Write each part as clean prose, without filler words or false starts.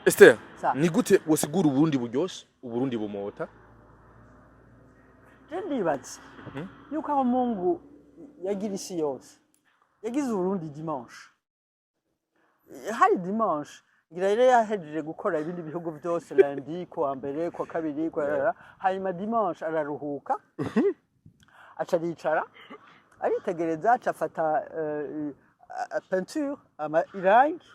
Esther, Sa. ni gute wosigura Uburundi buryoshe, Uburundi bumota? Je ndibaza yuko aho Mungu yagira isi yose yagize Uburundi dimanche. Hari dimanche ngira rero yahejeje gukora ibindi bihugu byose lundi kwa mbere kwa kabiri kwa hanyuma dimanche araruhuka acaricara aritegereza acafata peinture irangi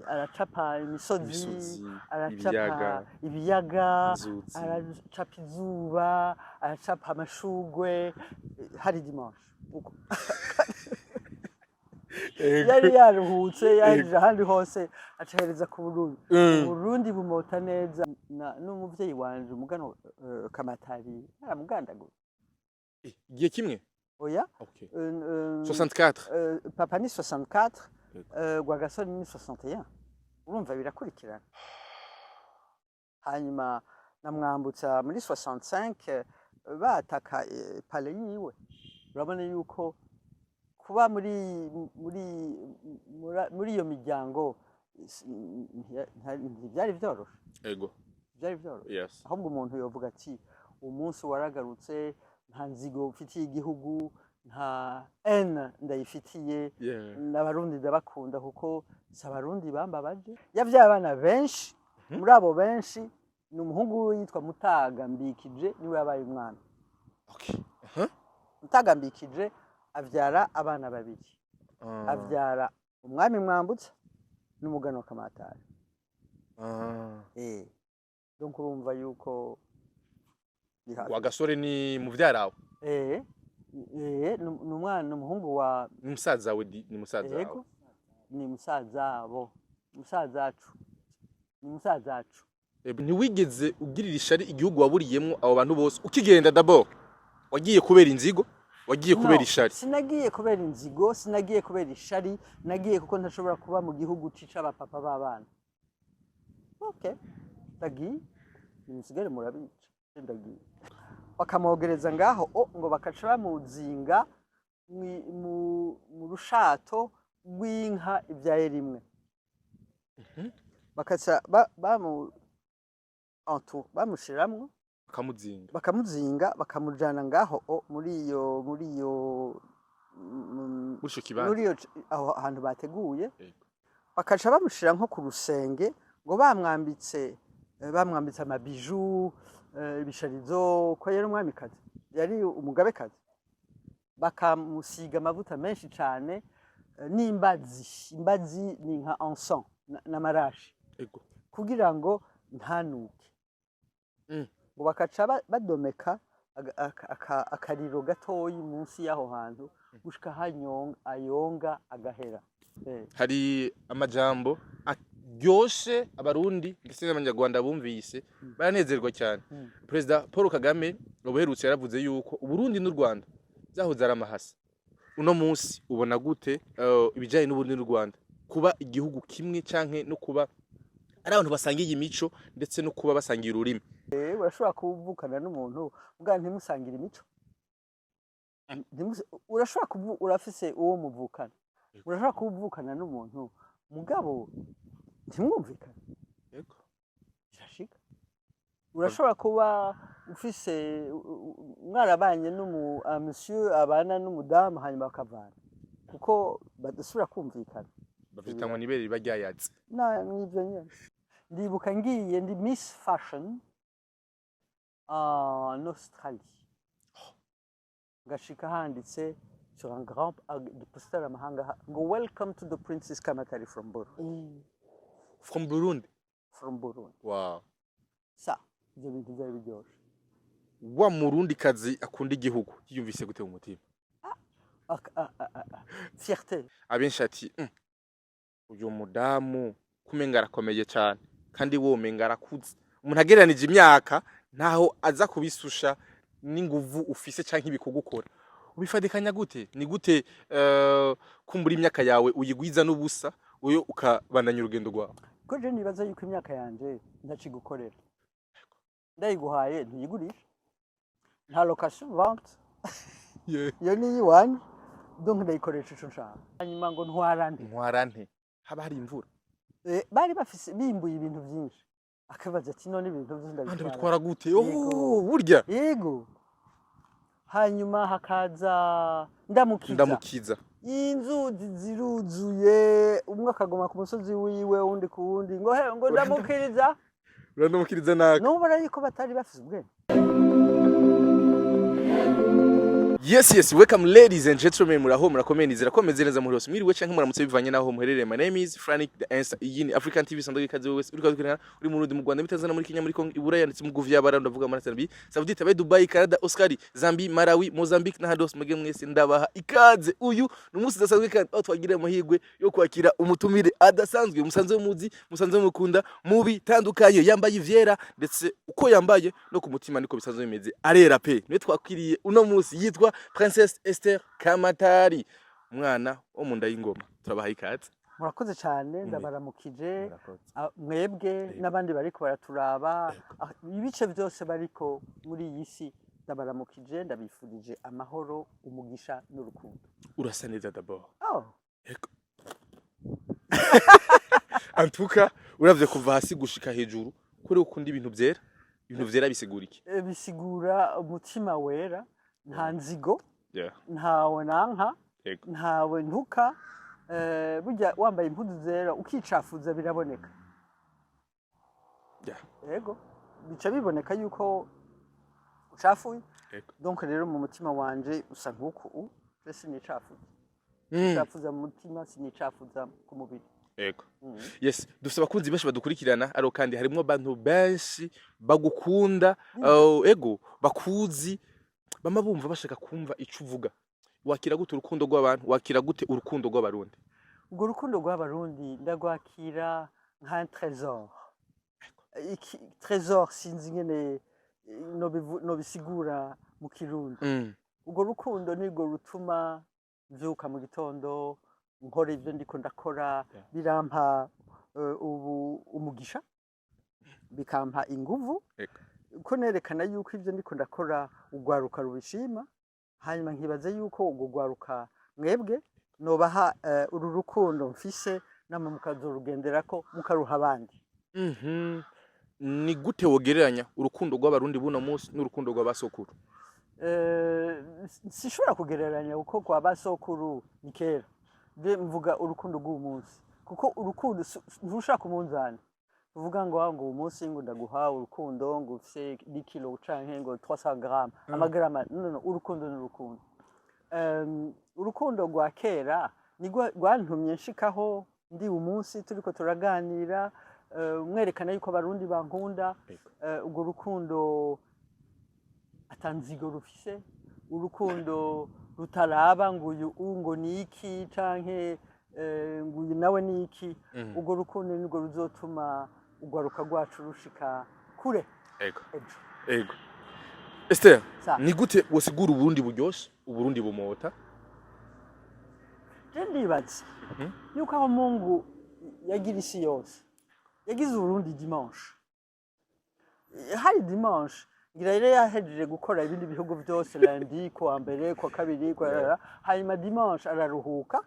aracapa imisozi aracapa ibiyaga aracapa izuba aracapa amashugwe hari dimanche uko yari yaruhutse yaje ahandi hose acahereza ku Burundi Burundi bumota neza n'umuvyeyi wanje umugano Kamatari aramugandagura igihe kimwe oya okay 64 papa ni 64 Rwagasore ni 61 urumva birakurikirana hanyuma namwambutsa muri 65 bataka pale yiwe urabona yuko kuba muri iyo miryango byari byoroshe ego byari byoroshe yes ahubwo umuntu yovuga ati umunsi waragarutse nta nzigo ufitiye igihugu nta ndayifitiye n'abarundi ndabakunda kuko s'abarundi bambabaje yavyaye abana benshi muri abo benshi ni umuhungu yitwa Mutaga Mbikije niwe yabaye umwana okay Mutaga Mbikije avyara abana babiri avyara umwami Mwambutsa n'umugano Kamatari donc urumva yuko Rwagasore ni muvyarawe n'umwana umuhungu wa musaza we ni musaza wawe ni musazabo musazacu ni musazacu ntiwigeze ugirira ishari igihugu waburiyemwo abo bantu bose ukigenda d'abord wagiye kubera inzigo wagiye kubera ishari sinagiye kubera inzigo sinagiye kubera ishari nagiye kuko ntashobora kuba mu gihugu cica abapapa b'abana okay ndagiye nimusigare murabica ndagiye bakamogereza ngaho ngo bakaca bamuzinga mu rushato rw'inka ibyaye rimwe bakaca bamushiramwo bakamuzinga bakamujana ngaho muri iyo aho hantu bateguye bakaca bamushira nko ku rusenge ngo bamwambitse amabiju ibisharizo ko yari umwamikazi yari umugabekazi bakamusiga amavuta menshi cyane imbazi ni nka encens n'amarashi kugira ngo ntanuke ngo bakaca badomeka akariro gatoyi munsi y'aho hantu gushika ayonga agahera hari amajambo ryoshe abarundi ndetse n'abanyarwanda bumvise baranezerwa cyane Perezida Paul Kagame ubuherutse yaravuze yuko Uburundi n'u Rwanda byahoze ari amahasa uno munsi ubona gute ibijanye n'Uburundi n'u Rwanda kuba igihugu kimwe canke no kuba ari abantu basangiye imico ndetse no kuba basangiye ururimi urashobora kuvukana n'umuntu ubwa ntimusangira imico urashobora kuvuga urafise uwo muvukana urashobora kuvukana n'umuntu mugabo ntimwumvikane yego birashika urashobora kuba ufise mwarabanye monsieur abana n'umudamu hanyuma bakavana kuko badasubira kumvikana bafitanywa nibere riba ryayatse n'ivyo nyene ndibuka ngiye ndi Miss Fashion en Australie ngashika handitse sur un grand poster amahanga ngo welcome to the Princess Kamatari from Burundi. From Burundi? From Burundi. Wow. Sa, ivyo bintu vyari biryoshe. Wa Murundi kazi akunda igihugu yiyumvise gute mu mutima? Fierté. Abenshi ati uyu mudamu kumenga arakomeye cyane kandi womenga arakuze. Umuntu agereranije imyaka ntaho aza kubisusha n'inguvu ufise canke ibikugukora. Ubifadikanya gute? Ni gute kumbura imyaka yawe uyigwiza n'ubusa uyo ukabandanya urugendo rwawe? Ko je nibaza yuko imyaka yanje ndacigukorera. Ndayiguhaye ntiyigurisha. Nta location vente. Yo ni yiwanje. Donc ndayikoresha ico nshaka. Hanyuma ngo ntwarante. Ntwarante. Haba hari imvura. bari bafise bimbuye ibintu byinshi akabaza ati none ibintu byose Ande ndabitwara bitwara gute Yego. burya yego hanyuma hakaza ndamukiza ndamukiza inzuzi ziruzuye umwe akagoma ku musozi wiwe undi ku wundi ngo ndamukiriza urandamukiriza naka nubona yuko batari bafise ubwenge Yes, welcome ladies and gentlemen, muraho murakomeye nizera ko meze neza muri hose mwiriwe canke muramutse bivanye naho muherereye. My name is Frank the Answer. Iyi ni African TV sandoge kaze wese uri kwazikirana uri mu Burundi mu Rwanda bitazana muri Kenya muri Congo Iburaya ndetse mu Guvya bara ndavuga muri Tanzania Saudi Arabia Dubai Canada Oscar Zambia Malawi Mozambique na Hados mege mwese ndabaha ikaze. Uyu ni umunsi udasanzwe kandi aho twagira amahirwe yo kwakira umutumire adasanzwe musanze muzi musanze mukunda mubi tandukanye yambaye ivyera ndetse uko yambaye no ku mutima niko bisanzwe bimeze arera pe niwe twakwiriye uno munsi yitwa Princess Esther Kamatari umwana wo mu nda y'ingoma turabaha ikaze. murakoze cyane ndabaramukije mwebwe n'abandi bariko baraturaba ibice byose bariko muri iyi si ndabaramukije ndabifurije amahoro umugisha n'urukundo. Urasa neza d'abord. Eko. Antuka uravye kuva hasi gushika hejuru kuri ukunda ibintu vyera bisigura iki? Bisigura umutima wera nta nzigo Yeah. ntawe nanka Ego. ntawe ntuka burya wambaye impuzu zera ukicafuza biraboneka. Yeah. Yego bica biboneka yuko ucafuye. Ego. Donc rero mu mutima wanje usa nk'uku sinicafuza. Mm. Cafuza mu mutima sinicafuza ku mubiri. Ego. Yes, dufite abakunzi benshi badukurikirana aro kandi harimo abantu benshi bagukunda ego bakuzi bama bumva bashaka kumva ico uvuga. Wakira gute urukundo rw'abantu wakira gute urukundo rw'abarundi? Ubwo rukundo rw'abarundi ndagwakira nka trésor. Iki trésor sinzi ngene no bisigura mu kirundi. Ubwo rukundo nirwo rutuma mvyuka mu gitondo nkora ivyo ndiko ndakora birampa umugisha bikampa inguvu ko nerekana yuko ivyo ndiko ndakora ugwaruka rubishima hanyuma nkibaza yuko ugwaruka mwebwe nobaha uru rukundo mfise namwe mukazorugenderako mukaruha abandi. Ni gute wogereranya urukundo rw'abarundi buno munsi n'urukundo rw'abasokuru? Sishobora kugereranya uko kwa basokuru ni kera mvuga urukundo rw'umunsi kuko urukundo ntushaka umunzani uvuga ngo umunsi ngo ndaguha urukundo ngo ufise 10 kilo canke ngo 300 gram amagrama no urukundo n'urukundo. Urukundo rwa kera ni rwantumye nshikaho ndi umunsi turiko turaganira mwerekana yuko abarundi bankunda. Ubwo rukundo atanzigo rufise urukundo rutaraba ngo ngo niki canke ngo nawe niki. Ubwo rukundo nirwo ruzotuma ugwaruka rwacu rushika kure. Ego. Esther, ni gute wosigura uburundi buryoshe uburundi bumota? Je ndibaza yuko aho Mungu yagira isi yose yagize uburundi dimanche. Hari dimanche ngira rero yahejeje gukora ibindi bihugu byose lundi kwa mbere kwa kabiri kwa hanyuma dimanche araruhuka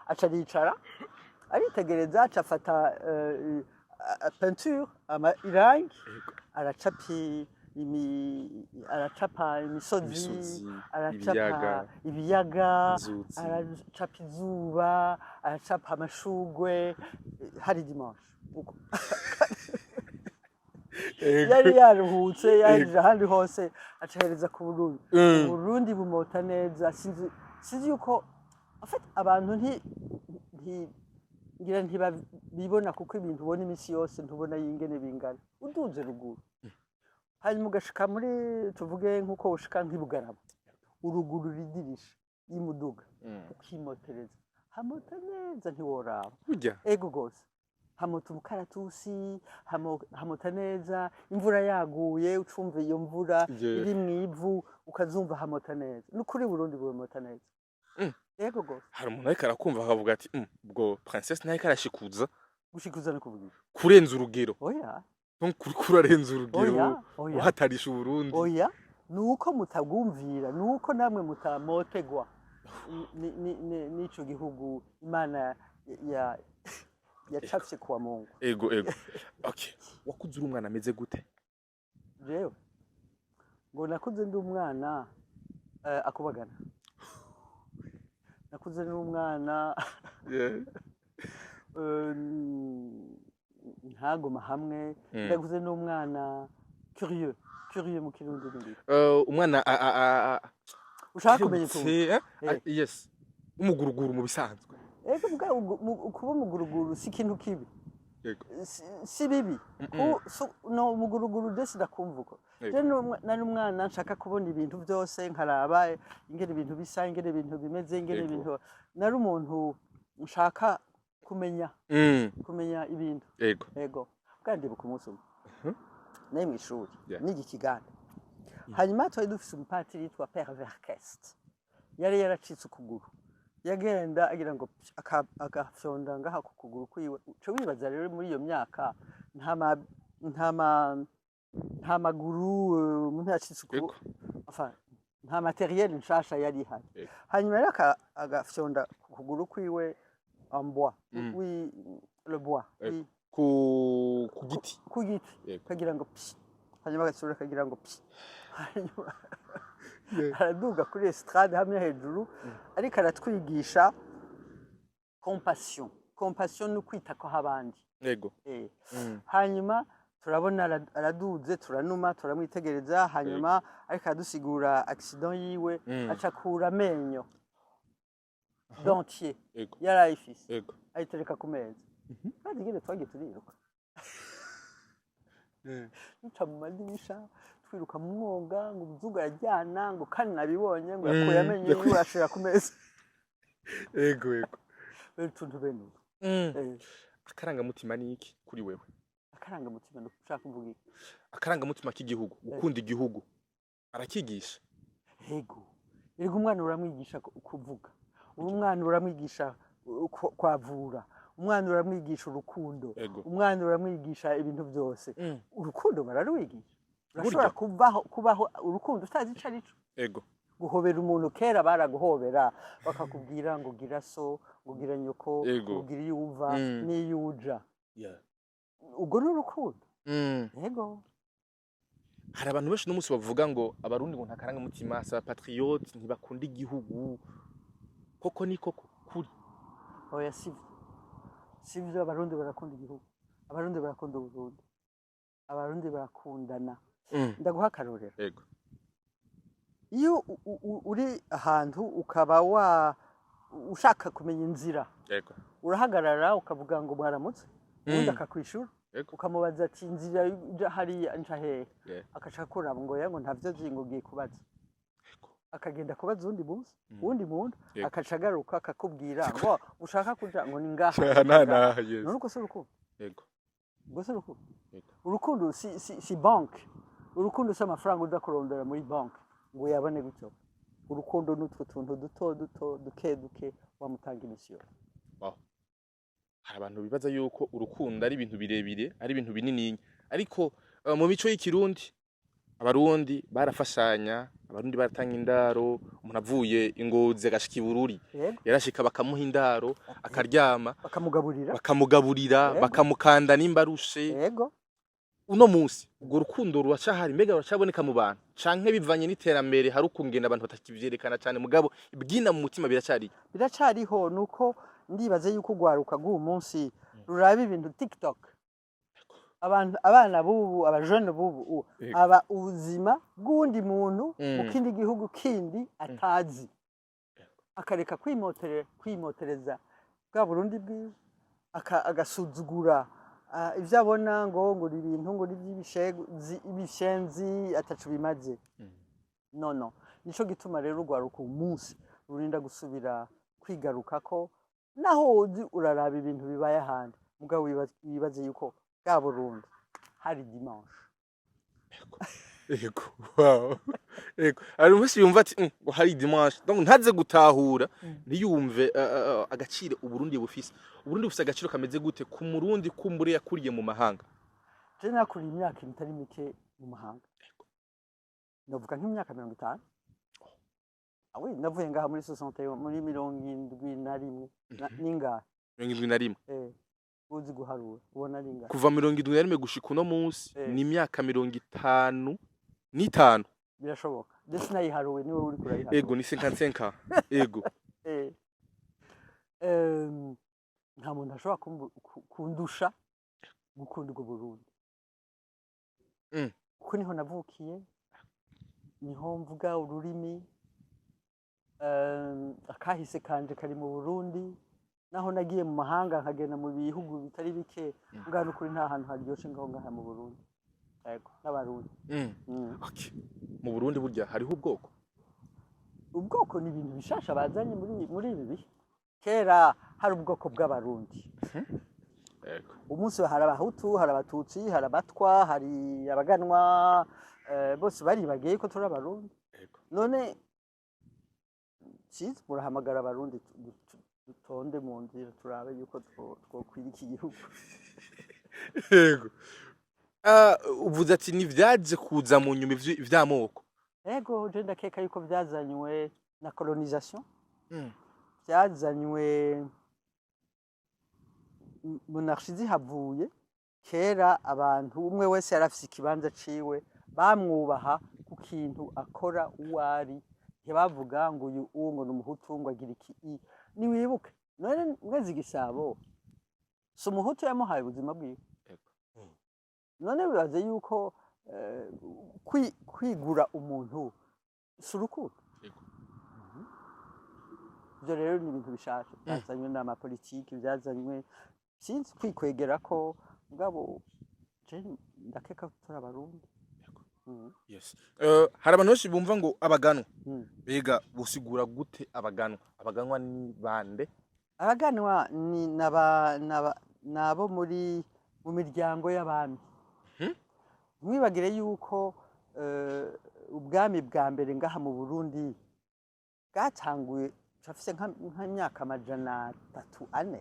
aca aricara aritegereza acafata peinture irangi aracapa imisozi aracapa ibiyaga aracapa izuba aracapa amashugwe hari dimanche yari yaruhutse yaje ahandi hose acahereza ku Burundi. Burundi bumota neza sinzi yuko abantu ngira ntibabibona kuko ibintu ubona imisi yose ntubona yingene bingana uduze ruguru hanyuma ugashika muri tuvuge nk'uko ushika nk'ibugarama uruguru ridirisha y'imuduga ukimotereza hamota neza ntiworaba. Ego gose hamota umukaratusi hamota neza imvura yaguye ucumva iyo mvura iri mwivu ukazumva hamota neza n'ukuri Burundi bumota neza. Ego gose hari umuntu ariko arakumva akavuga ati ubwo Princess nayo karashikuza gushikuza no kuvuga kurenza urugero. Oya kurarenza urugero uhatarisha Burundi. Oya nuko mutagumvira nuko namwe mutamotegwa n'ico gihugu Imana yacafye kuwa Mungu. ego okay wakuze uri umwana ameze gute Jewe ngo nakuze ndi umwana akubagana. Nakuze ndi umwana ntagoma hamwe. Nakuze ndi umwana curieux mu kirundi ndi. Umwana ushaka kumenya utuntu. Yes umuguruguru mu bisanzwe. Ego kuba umuguruguru si ikintu kibi. Yego. Si bibi. No umuguruguru desi ndakumva uko. Je nari umwana nshaka kubona ibintu byose nkaraba ingene ibintu bisa ingene ibintu bimeze ingene ibintu nari umuntu nshaka kumenya ibintu. Ego. Kandi buku munsi naye mu ishuri nigi kiganda. Hanyuma twari dufise umupatiri yitwa Père Verkest. Yari yaracitse ukuguru. Yagenda agira ngo agafyonda ngaha ku kuguru kwiwe. Cyo wibaza rero muri iyo myaka nta maguru umuntu yacitse ukuguru. Enfin nta materiel nshasha yari hari. Hanyuma rero agafyonda ku kuguru kwiwe en bois. Oui, le bois. Ku giti. Kagira ngo hanyuma agasura kagira ngo hanyuma araduga kuri estrade hamwe hejuru ariko aratwigisha compassion no kwita ko habandi. Yego. Hanyuma turabona araduze turanuma turamwitegereza hanyuma ariko adusigura accident yiwe acakura amenyo dentier yarayifise ayitereka ku meza kandi ngene twagiye turiruka nica mu madirisha twiruka mu mwonga ngo ubuzuga yajyana ngo kandi nabibonye ngo yakuye amenyo yiwe ashira ku meza. Ego tuntu bene akarangamutima ni iki kuri wewe? Akarangamutima ndashaka kuvuga iki? Akarangamutima k'igihugu gukunda igihugu arakigisha. Yego yego umwana uramwigisha kuvuga umwana uramwigisha kwavura umwana uramwigisha urukundo umwana uramwigisha ibintu byose. Urukundo bararwigisha urashobora kubaho urukundo utazi ico arico. Ego guhobera umuntu kera baraguhobera bakakubwira ngo gira so ngo gira nyoko ngo gira yuva niyuja. Ubwo n'urukundo. Yego hari abantu benshi n'umunsi bavuga ngo abarundi ngo ntakaranga mutima asa patriote ntibakunda igihugu koko ni koko kuri oya sivyo abarundi barakunda igihugu abarundi barakunda uburundi abarundi barakundana. Ndaguha akarorero. Yego iyo uri ahantu ukaba ushaka kumenya inzira urahagarara ukavuga ngo mwaramutse undi akakwishura ukamubaza ati inzira hariya nca hehe akaca kuraba ngo yango ntavyo zingo ugiye kubaza akagenda kubaza undi muntu akaca agaruka akakubwira ngo ushaka kuja ngo ni ngaha none uko se urukundo. Ubwo se urukundo si banke urukundo si amafaranga udakurondera muri banke ngo yabone gutyo. Urukundo n'utwo tuntu duto duke wamutanga imisiyo. Hari abantu bibaza yuko urukundo ari ibintu birebire ari ibintu binini ariko mu mico y'ikirundi abarundi barafashanya abarundi baratanga indaro umuntu avuye ingozi agashika ibururi yarashika bakamuha indaro akaryama bakamugaburira bakamukanda nimbarushe. Yego uno munsi ubwo rukundo ruracahari mbega ruracaboneka mu bantu canke bivanye n'iterambere hari ukungenda abantu batakivyerekana cyane mugabo ibwina mu mutima biracariho nuko ndibaze yuko gwaruka bw'uyu munsi ruraba ibintu TikTok. Abana bubu abajene bubu aba ubuzima bw'undi muntu mu kindi gihugu kindi atazi akareka kwimotereza bwa Burundi bwiwe agasuzugura ivyo abona ngo ibintu ngo ibishenzi atacu bimaze. No nico gituma rero ugwaruka umunsi rurinda gusubira kwigaruka ko naho uzi uraraba ibintu bibaye ahandi mugabo wibaze yuko bwa Burundi hari dimanche. Yego wow yego ari umunsi yumva ati ngo hari dimanche donc ntaze gutahura ntiyumve agaciro Uburundi bufise agaciro kameze gute ku murundi kumbure yakuriye mu mahanga. Je nakuri imyaka itari mike mu mahanga novuga nk'imyaka 50 awe navuye ngaha muri 60 muri 71 ninga 71 uzi guharura ubona ari ingana kuva 71 gushika uno munsi Eh. ni imyaka 55 birashoboka ndetse nayiharuwe niwe uri kurayiharura ego ni 55 ego Eh. Nta muntu ashobora kundusha gukunda ubwo Burundi kuko niho navukiye niho mvuga ururimi akahise kanje kari mu Burundi naho nagiye mu mahanga nkagenda mu bihugu bitari bike ngana ukuri nta hantu haryoshe ngaha mu Burundi yego n'abarundi okay mu Burundi burya hariho ubwoko ni ibintu bishasha bazanye muri ibi bihe kera hari ubwoko bw'abarundi yego umunsi hari abahutu hari abatutsi hari abatwa hari abaganwa bose baribagiye ko turi abarundi none sizi murahamagara abarundi dutonde mu nzira turabe yuko twokwira iki gihugu yego uvuze ati nivyaje kuza mu nyuma ivy'amoko yego je ndakeka yuko vyazanywe na colonisation vyazanywe monarchie zihavuye kera abantu umwe wese yarafise ikibanza ciwe bamwubaha ku kintu akora uwari ntibavuga ngo uyu ngo ni umuhutu ngo agira iki niwibuke none mwezi gisabo si umuhutu yamuhaye ubuzima bwiwe none bibaze yuko kwigura umuntu si urukundo ibyo rero ni ibintu bishasha byazanywe n'amapolitiki byazanywe sinzi kwikwegera ko ngabo ndakeka turi abarundi yes hari abantu benshi bumva ngo abaganwa bega busigura gute abaganwa ni bande abaganwa ni nabo muri mu miryango y'abami mwibagire yuko ubwami bwa mbere ngaha mu Burundi bwatanguye cafise nk'imyaka 300-400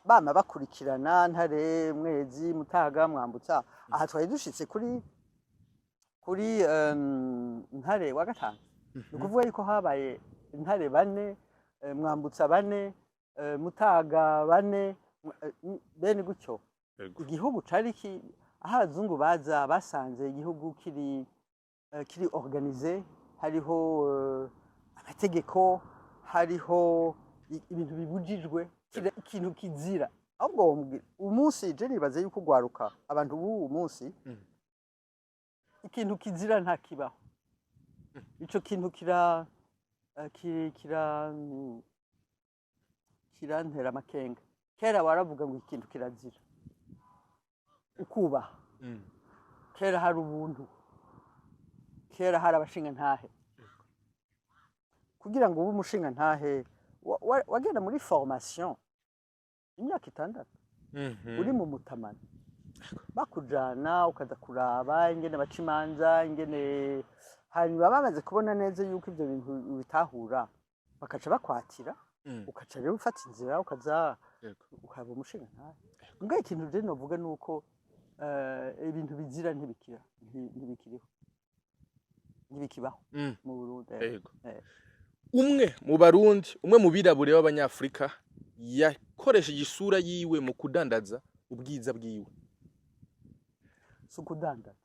bama bakurikirana Ntare Mwezi Mutaga Mwambutsa aha twari dushitse kuri Ntare wa gatanu ukuvuga yuko habaye Ntare 4 Mwambutsa 4 Mutaga 4 bene gutyo igihugu cari aho abazungu baza basanze igihugu kiri organize hariho amategeko hariho ibintu bibujijwe ikintu kizira ahubwo umunsi je nibaze yuko gwaruka abantu b'uwo munsi ikintu kizira nta kibaho ico kintu kirantera amakenga kera waravuga ngo ikintu kirazira ukubaha kera hari ubuntu kera hari abashinga ntahe kugira ngo ube umushinga ntahe wagenda muri formation imyaka 6 uri mu mutamana bakujana ukaza kuraba ingene baca imanza ingene hanyuma bamaze kubona neza yuko ibyo bintu bitahura bakaca bakwatira ukaca rero ufata inzira ukaza ukaba umushinga ntahe mbwa ikintu je novuga nuko ibintu bizira ntibikibaho mu Burundi umwe mu barundi umwe mu birabure b'abanyafrika yakoresheje isura yiwe mu kudandaza ubwiza bwiwe so kudandaza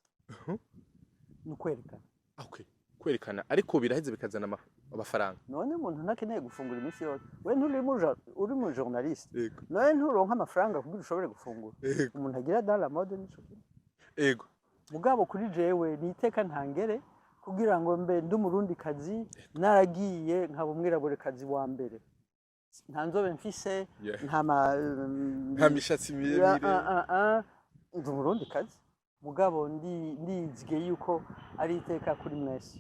n'ukwerekana okay kwerekana ariko biraheze bikazana amafaranga none umuntu ntakeneye gufungura iminsi yose we uri mu journaliste none nturonka amafaranga kugira ushobore gufungura umuntu agira dans la mode nico ego mugabo kuri jewe niteka ntangere kugira ngo mbe ndumurundi kazi naragiye nkaba umwirabure kazi wa mbere nta nzobe mfise nta mishatsi miremire ndumurundi kazi mugabo ndizige yuko ari iteka kuri mwese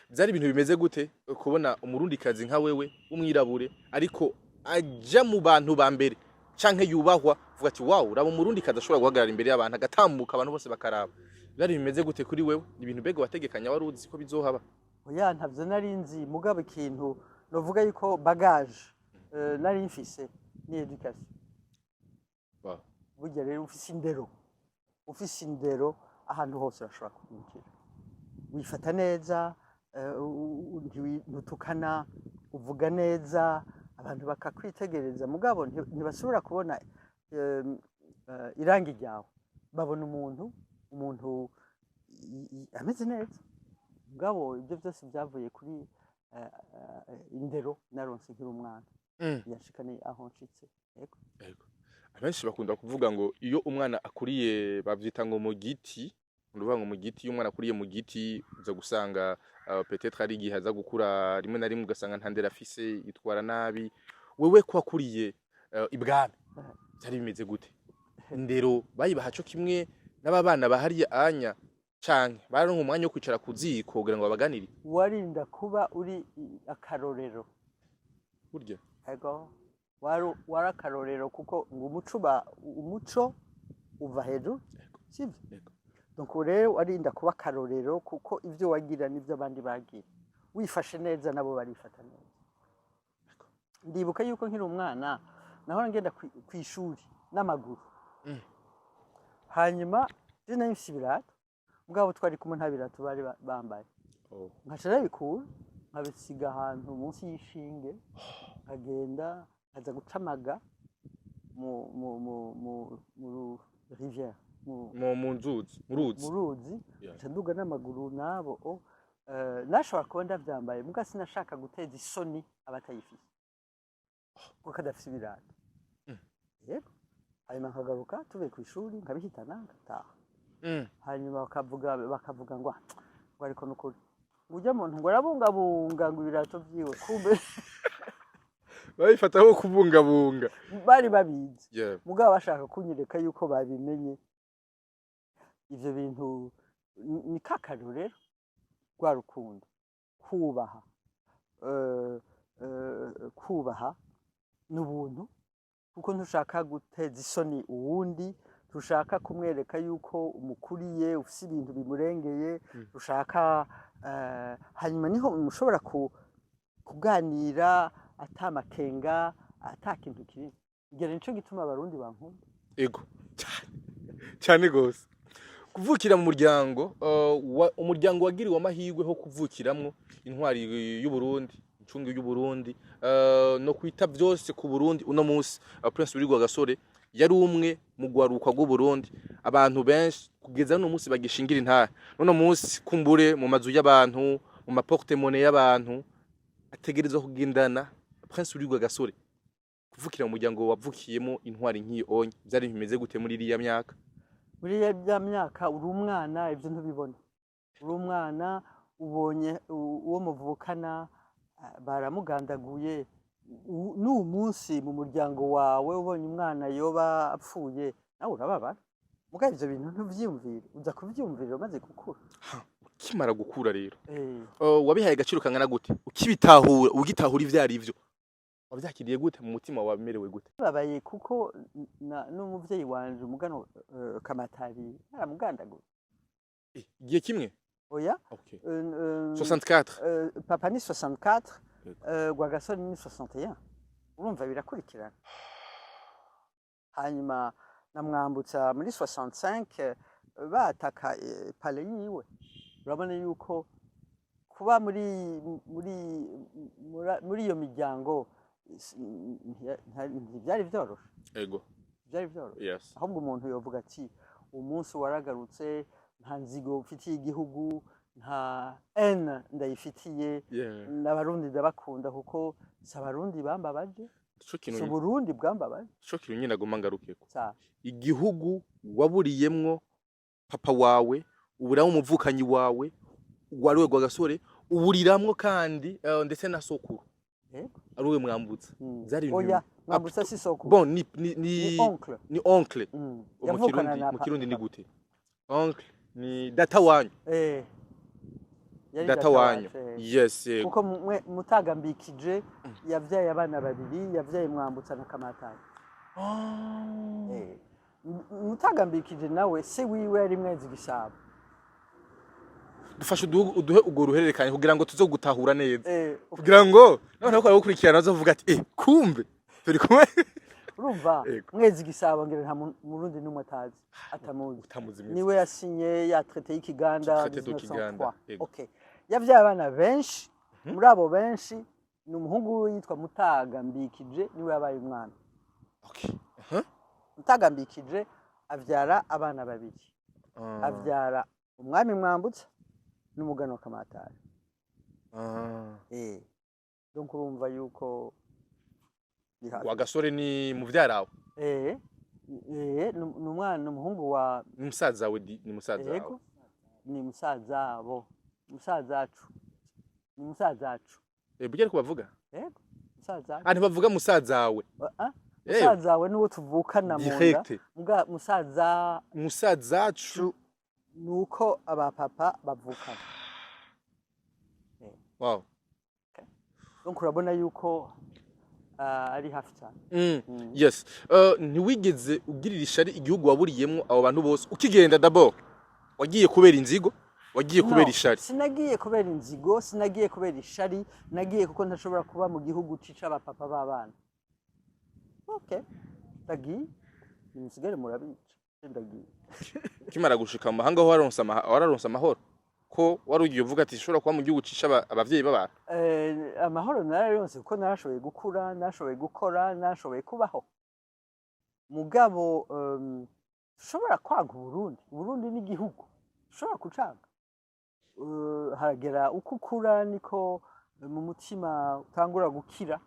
byari ibintu bimeze gute kubona umurundi kazi nka wewe umwirabure ariko aja mu bantu ba mbere canke yubahwa vuga ati wow uraba umurundi kazi ashobora guhagarara imbere y'abantu agatambuka abantu bose bakaraba byari bimeze gute kuri wewe ibintu bego wategekanya wari uzi ko bizohaba oya ntavyo nari nzi mugabo ikintu novuga yuko bagage nari mfise ni education wow burya rero ufise indero ahantu hose urashobora kwinjira wifata neza ntutukana uvuga neza abantu bakakwitegereza mugabo ntibasubira kubona irangi ryawe babona umuntu ameze neza mugabo ibyo byose byavuye kuri indero naronse nkiri umwana yashikane aho nshitse yego abenshi bakunda kuvuga ngo iyo umwana akuriye bavyita ngo mu giti ndavuga ngo mu giti iyo umwana akuriye mu giti uza gusanga peut-être ari igihe aza gukura rimwe na rimwe ugasanga ntandera afise yitwara nabi wewe ko akuriye ibwami byari bimeze gute indero bayibaha cyo kimwe n'ababana bahariye anya canke baronka umwanya wo kwicara ku ziko kugira ngo babaganire warinda kuba uri akarorero burya ego wari akarorero kuko ngo umuco uva hejuru sibyo donc rero warinda kuba akarorero kuko ivyo wagira n'ivyo abandi bagira wifashe neza nabo barifata neza ndibuka yuko nkiri umwana nahora ngenda kwishuri n'amaguru hanyuma je nari mfise ibirato mugabo twari kumwe nta birato bari bambaye nkaca nabikura nkabisiga ahantu munsi y'ishinge nkagenda nkaza gucamaga mu rivière mu nzuzi mu ruzi nca nduga n'amaguru nabo nashobora kuba ndavyambaye muga sinashaka guteza isoni abatayifise kuko kadafise ibirato yego hanyuma nkagaruka tuvuye kw'ishuri nkabihitana ngataha hanyuma bakavuga ngo ariko nukuri ujya muntu ngo arabungabunga ngo ibirato vyiwe kumbe babifata aho kubungabunga bari babizi mugabo bashaka kunyereka yuko babimenye ivyo bintu ni kakarorero rwa rukundo kubaha n'ubuntu kuko ntushaka guteza isoni uwundi tushaka kumwereka yuko umukuriye ufise ibintu bimurengeye tushaka hanyuma niho mushobora kuganira atamakenga atakintu kiri igere nico gituma abarundi bankunda ego cyane gose kuvukira mu muryango umuryango wagiriwe amahirwe ho kuvukiramwo intwari y'u Burundi incungu y'u Burundi no kwita byose ku Burundi uno munsi Prince Rugwa Gasore yari umwe mu gwarukwa rw'u Burundi abantu benshi kugeza no munsi bagishingira intara none munsi kumbure mu mazu y'abantu mu maporte monnaie y'abantu ategerezwa kugendana Prince Rugwa Gasore kuvukira mu muryango wavukiyemo intwari nk'iyo onye byari bimeze gute muri iriya myaka muri ya myaka uri umwana ivyo ntubibona uri umwana ubonye uwo muvukana baramugandaguye n'uwo munsi mu muryango wawe ubonye umwana yoba apfuye nawe urababara muga ivyo bintu ntuvyiyumvira uza kuvyumvira maze gukura ukimara gukura rero wabihaye agaciro kangana gute ukibitahura ugitahura ivyo ari vyo wabyakiriye gute mu mutima wamerewe gute babaye kuko n'umuvyeyi wanje umugano Kamatari aramugandaguye igihe kimwe oya okay 64 papa ni 64 Rwagasore ni 61 urumva birakurikirana hanyuma namwambutsa muri 65 bataka pale yiwe urabona yuko kuba muri iyo miryango byari vyoroshe ego byari vyoroshe yes ahubwo umuntu yovuga ati umunsi waragarutse nta nzigo ufitiye igihugu nta ndayifitiye n'abarundi ndabakunda kuko si abarundi bambabaje si Burundi bwambabaje ico kintu nyine agomba ngarukeko igihugu waburiyemwo papa wawe uburaho umuvukanyi wawe wariwe Rwagasore uburiramwo kandi ndetse na sokuru ari we mwambutsa zari oya mwambutsa si sokuru bon ni oncle mu kirundi ni gute oncle ni data wanyu data wanyu yes kuko mutagambikije yavyaye abana babiri yavyaye mwambutsa na Kamatari mutagambikije nawe se wiwe yari mwezi gisabo dufashe uduhe ugo ruhererekanye kugira ngo tuzo gutahura neza kugira ngo none ko gukurikirana azovuga ati kumbe turi kumwe urumva mwezi gisabo ngire nta murundi numwe atazi atamuzi niwe yasinye ya traité y'Ikiganda 1903 okay yavyaye abana benshi muri abo benshi ni umuhungu we yitwa Mutaga Mbikije niwe yabaye umwami. Okay. Mutaga Mbikije avyara abana babiri. Avyara umwami Mwambutsa n'umugano Kamatari. Donc urumva yuko Rwagasore ni muvyarawe. Ni umwana umuhungu wa Ni musaza we ni musaza wawe. Yego. Ni musazabo. Musazacu. Ni musazacu. Bugere ko bavuga? Yego. Musazacu. Ntibavuga musazawe. Musazawe niwo tuvukana mu nda. Muga musazacu nuko abapapa bavukana. Wow. Donc urabona yuko ari hafi cyane. Yes. Ntiwigeze ugirira ishari igihugu waburiyemo abo bantu bose ukigenda d'abord wagiye kubera inzigo wagiye kubera ishari? Sinagiye kubera inzigo, sinagiye kubera ishari, nagiye kuko ntashobora kuba mu gihugu cica abapapa b'abana. Okay. Ndagiye nimusigare murabica. Ndagiye. Kimara gushika mu mahanga wararonsa amahoro ko wari ugiye uvuga ati shobora kuba mu gihugu cica abavyeyi b'abantu? Amahoro nararonse kuko narashoboye gukura, narashoboye gukora, narashoboye kubaho. Mugabo ushobora kwaga Burundi ni igihugu ushobora kucanga. Haragera uko ukura niko mu mutima utangura gukira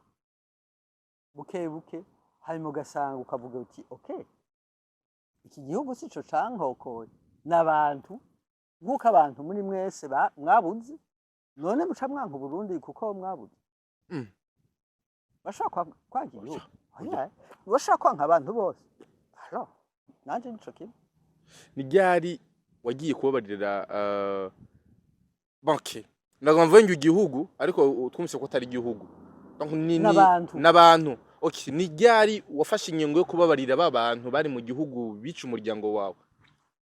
buke buke, hanyuma ugasanga ukavuga uti okay, iki gihugu sico cankokoye n'abantu nk'uko abantu muri mwese mwabuze, none muca mwanka Burundi kuko mwabuze. Bashaka kwanga igihugu, bashaka kwanka abantu bose. Alors nanje nico kimwe. Ni ryari wagiye kubabarira banke ndagomba igihugu ariko twumvise ko atari igihugu n'abantu? Okay, ni ryari wafashe inyengo yo kubabarira babantu bari mu gihugu bica umuryango wawe?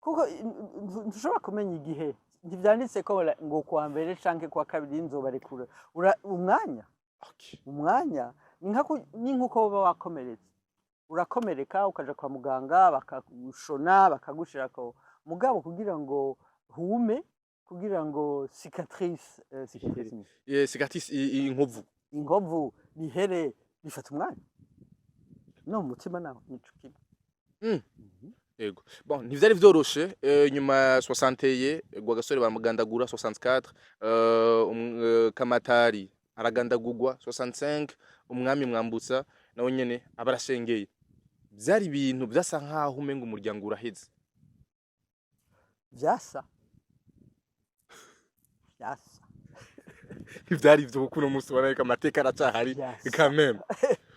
Kuko ntushobora kumenya igihe, ntivyanditse ko ngo kwa mbere canke kwa kabiri nzobarekura umwanya. Okay. Umwanya ni nkuko baba wakomeretse, urakomereka ukaja kwa muganga bakagushona bakagushirako mugabo kugira ngo hume, kugira ngo cicatrice inkovu bihere bifata umwanya. No mutima naho nico kimwe. Yego. Bon, ntivyari vyoroshe nyuma 60 Rwagasore baramugandagura 64 Kamatari aragandagurwa 65 umwami Mwambutsa nawe nyene abarashengeye. Vyari ibintu byasa nkaho umenga umuryango uraheze. Vyasa. Ivyari byo kuno musi waneka amateka aracahari quand même.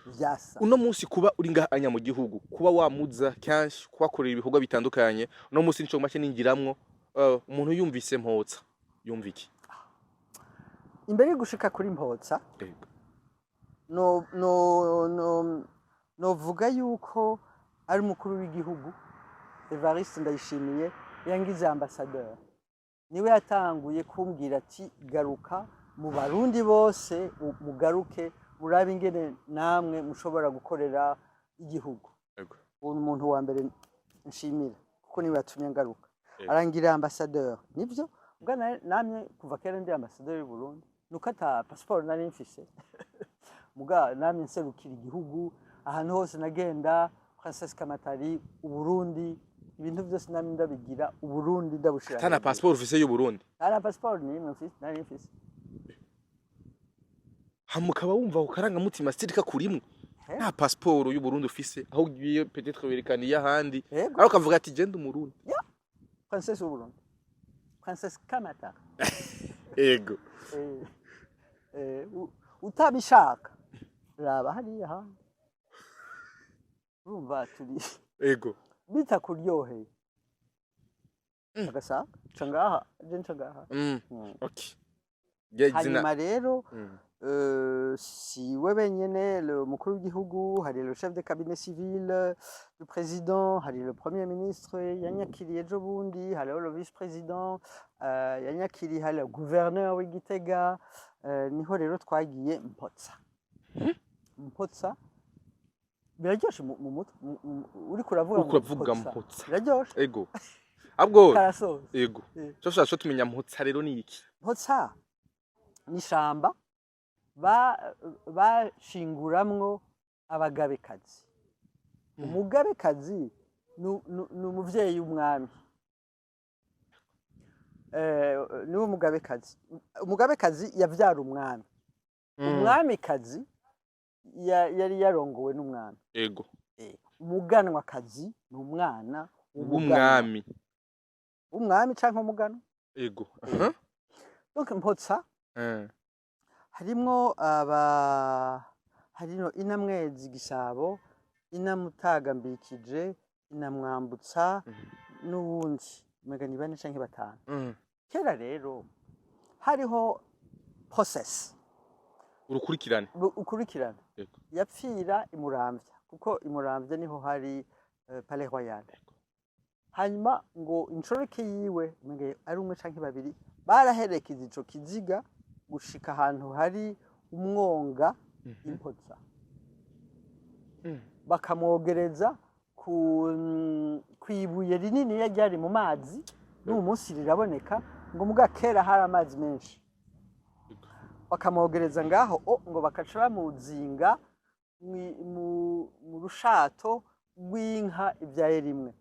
Vyasa. Uno musi kuba uri ngahanya mu gihugu, kuba wamuza kenshi kwakorera ibikorwa bitandukanye, uno musi nico make ningiramwo umuntu yumvise Mpotsa yumva iki? Imbere gushika kuri Mpotsa no vuga yuko ari umukuru w'igihugu Evariste Ndayishimiye yangize ambassadeur. Niwe yatanguye kumbwira ati garuka mu Barundi bose mugaruke murabe ingene namwe mushobora gukorera igihugu. Umuntu wa mbere nshimira kuko niwe yatumye ngaruka. Arangira ambassadeur. Nivyo ubwo namye kuva kera ndi ambassadeur y'u Burundi. Nuko ata passport nari mfise. Muga namye nserukira igihugu ahantu hose nagenda, Princesse Kamatari, Uburundi, ibintu byose namye ndabigira Uburundi ndabushira. Tana passport ufise y'u Burundi? Tana passport ni mfise, nari mfise. Hamukaba wumva ukaranga mutima stirika kurimwe. Nta passport y'u Burundi ufise aho ugiye peut-être werekaniye ahandi. Ariko kavuga ati genda umurundi. Ya. Princesse y'u Burundi. Princesse Kamatari. Ego. Utabishaka raba hariya ha urumva turi ego bita kuryoheye agashaka cangaha je ncangaha. Okay. Hanyuma rero si we benyene le mukuru w'igihugu hari le chef de cabinet civil le président hari le premier ministre yanyakiriye ejo bundi hari le vice président yanyakiriye hari le gouverneur w'Igitega. Niho rero twagiye Mpotsa biraryoshe mu mutwe uri kuravuga Mpotsa biraryoshe. Ego abwo karasoza. Ego cyo tumenya Mpotsa rero ni iki? Mpotsa ni shamba bashinguramwo abagabekazi. Umugabekazi ni umuvyeyi w'umwami. Niwe mugabekazi. Umugabekazi yavyara umwami. Umwamikazi yari yarongowe n'umwami. Ego. Umuganwakazi ni umwana w'umwami. Umwami canke umuganwa? Ego. Donc Mpotsa harimwo harino Inamwezi Gisabo, Inamutagambikije, Inamwambutsa n'uwundi mega ni 4 canke 5. Kera rero hariho process ukurikirane yapfira imuramvya kuko imuramvya niho hari Palais Royal. Hanyuma ngo inshoreke yiwe mege ari umwe canke babiri baraherekeza ico kiziga gushika ahantu hari umwonga Impotsa. Bakamwogereza kwibuye rinini ryari mu mazi n'uwo munsi riraboneka ngo muga kera hari amazi menshi. Bakamwogereza ngaho ngo bakaca bamuzinga mu rushato rw'inka ibyaye rimwe.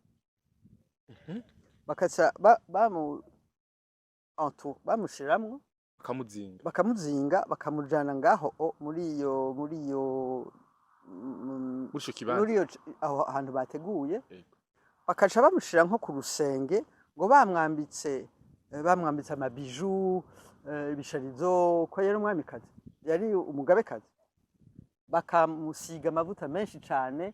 Bakaca bamushiramwo bakamuzinga bakamujana ngaho muri aho hantu bateguye. Bakaca bamushira nko ku rusenge ngo bamwambitse amabiju ibisharizo ko yari umwamikazi yari umugabekazi. Bakamusiga amavuta menshi cyane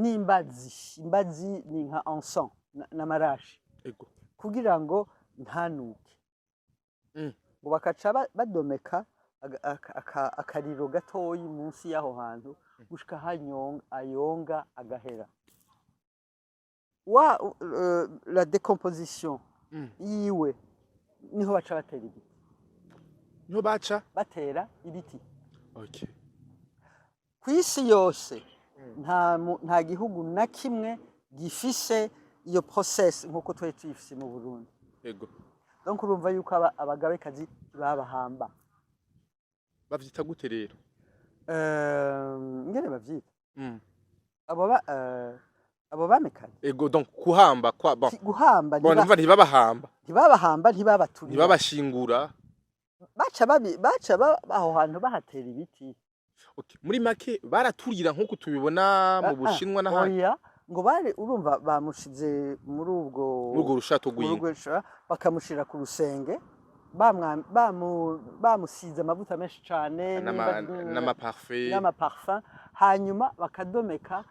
imbazi ni nka encens n'amarashi kugira ngo ntanuke. Ngo bakaca badomeka akariro gatoyi munsi y'aho hantu gushika ayonga agahera. La décomposition yiwe niho baca batera ibiti. Niho baca batera ibiti. Okay. Kw'isi yose nta gihugu na kimwe gifise iyo process nkuko twari tuyifise mu Burundi. Yego. Donc urumva yuko abagabekazi babahamba. Bavyita gute rero? Ngene bavyita. Abo bamikazi. Ego, donc kuhamba kwa bon. Guhamba ntibabahamba. Ntibabaturira. Ntibabashingura. Baca aho hantu bahatera ibiti. Okay. Muri make baraturira nkuko tubibona mu Bushinwa n'ahandi. Oya, ngo bari urumva bamushize muri ubwo rushato rw'inka. Bakamushira ku rusenge. Bamusize amavuta menshi cyane n'amaparfum hanyuma bakadomeka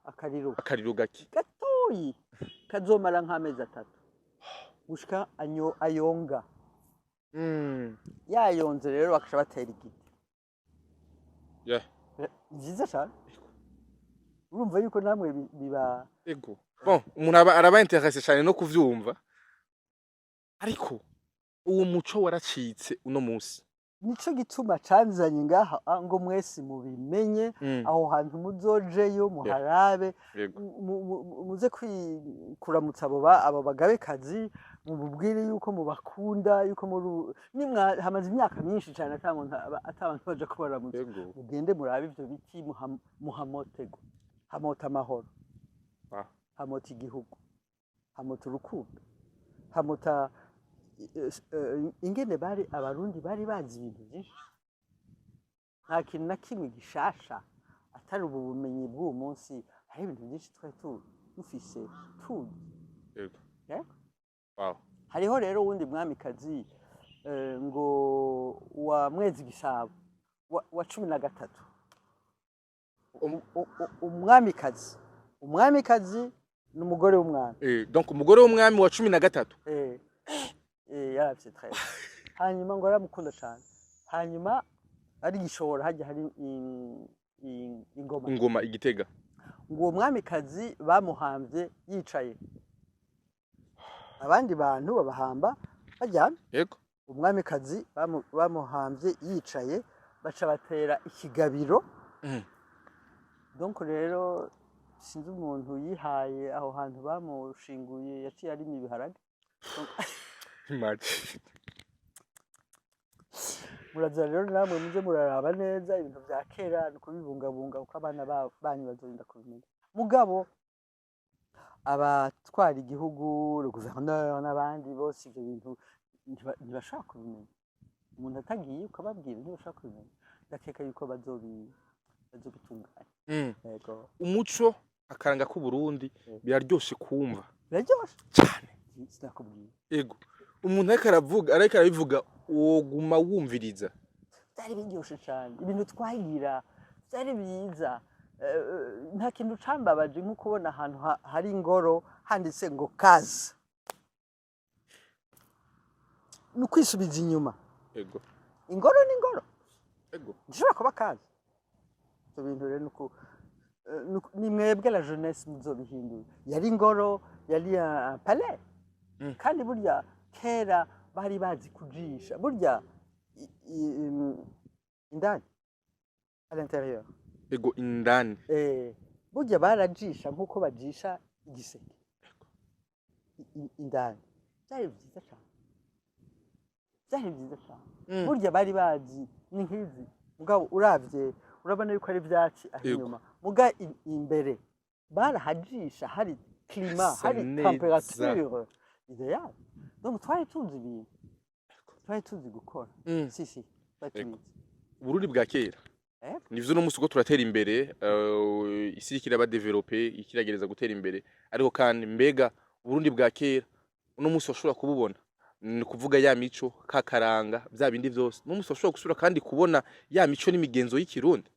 akariro gake gatoyi kazomara nk'amezi 3 gushika ayonga. Yayonze rero bakaca batera igiti. Nziza cyane. Urumva yuko namwe biba ego. Bon, umuntu araba intéressé cyane no kuvyumva. Ariko uwo muco waracitse uno munsi. Nico gituma canzanye ngaha ngo mwese mubimenye aho hantu muzojeyo muharabe muze kuramutsa abo bagabekazi mububwire yuko mubakunda yuko hamaze imyaka myinshi cyane atabantu baje kubaramutsa. Mugende murabe ivyo biti muhamotego hamota amahoro. Hamota igihugu, hamota urukundo, hamota ingene abarundi bari bazi ibintu byinshi. Nta kintu na kimwe gishasha atari ubu bumenyi bw'uwo munsi. Hari ibintu byinshi twari dufise tuzi. Wow. Hariho rero wundi mwamikazi ngo wa Mwezi Gisabo wa 13. Umwamikazi n'umugore w'umwami. Donc umugore w'umwami wa 13. Yaravye très. Hanyuma ngo aramukunda cyane. Hanyuma ari gishobora hajya hari ingoma Igitega. Ngo uwo mwamikazi bamuhambye yicaye. Abandi bantu babahamba bajyana. Yego. Umwamikazi bamuhambye yicaye baca batera ikigabiro. Donc rero sinzi umuntu yihaye aho hantu bamushinguye yaciye ari ibiharage. muraza rero namwe muze muraraba neza ibintu vya kera no kubibungabunga uko abana banyu bazorinda kubimenya mugabo abatwara igihugu le gouverneur n'abandi bose ivyo bintu ntibashaka kubimenya umuntu atagiye ukababwira ntibashaka kubimenya ndakeka yuko bazobitunganya yego umuco akaranga k'u Burundi biraryoshe kumva biraryoshe cyane sinakubwiye yego umuntu ariko arabivuga woguma wumviriza byari biryoshe cyane ibintu twagira byari byiza nta kintu cambabaje nko kubona ahantu hari ingoro handitse ngo kazi ni kwisubiza inyuma yego ingoro ni ingoro yego gishobora kuba kazi ibyo bintu rero ni mwebwe la jeunesse muzobihindura yari ingoro yari palais kandi burya kera bari bazi kujisha burya indani à l'intérieur yego indani burya barajisha nkuko bajisha igiseke indani byari byiza cyane burya bari bazi ni nkizi mugabo uravye urabona yuko ari ivyatsi inyuma muga imbere barahajisha hari climat hari temperature idéal donc twari tuzi ibintu twari tuzi gukora si Burundi bwa kera nivyo no musi uko turatera imbere isi ikiraba developer ikiragereza gutera imbere ariko kandi mbega Burundi bwa kera uno musi washobora kububona ni kuvuga ya mico kakaranga bya bindi byose no musi washobora gusura kandi kubona ya mico n'imigenzo y'ikirundi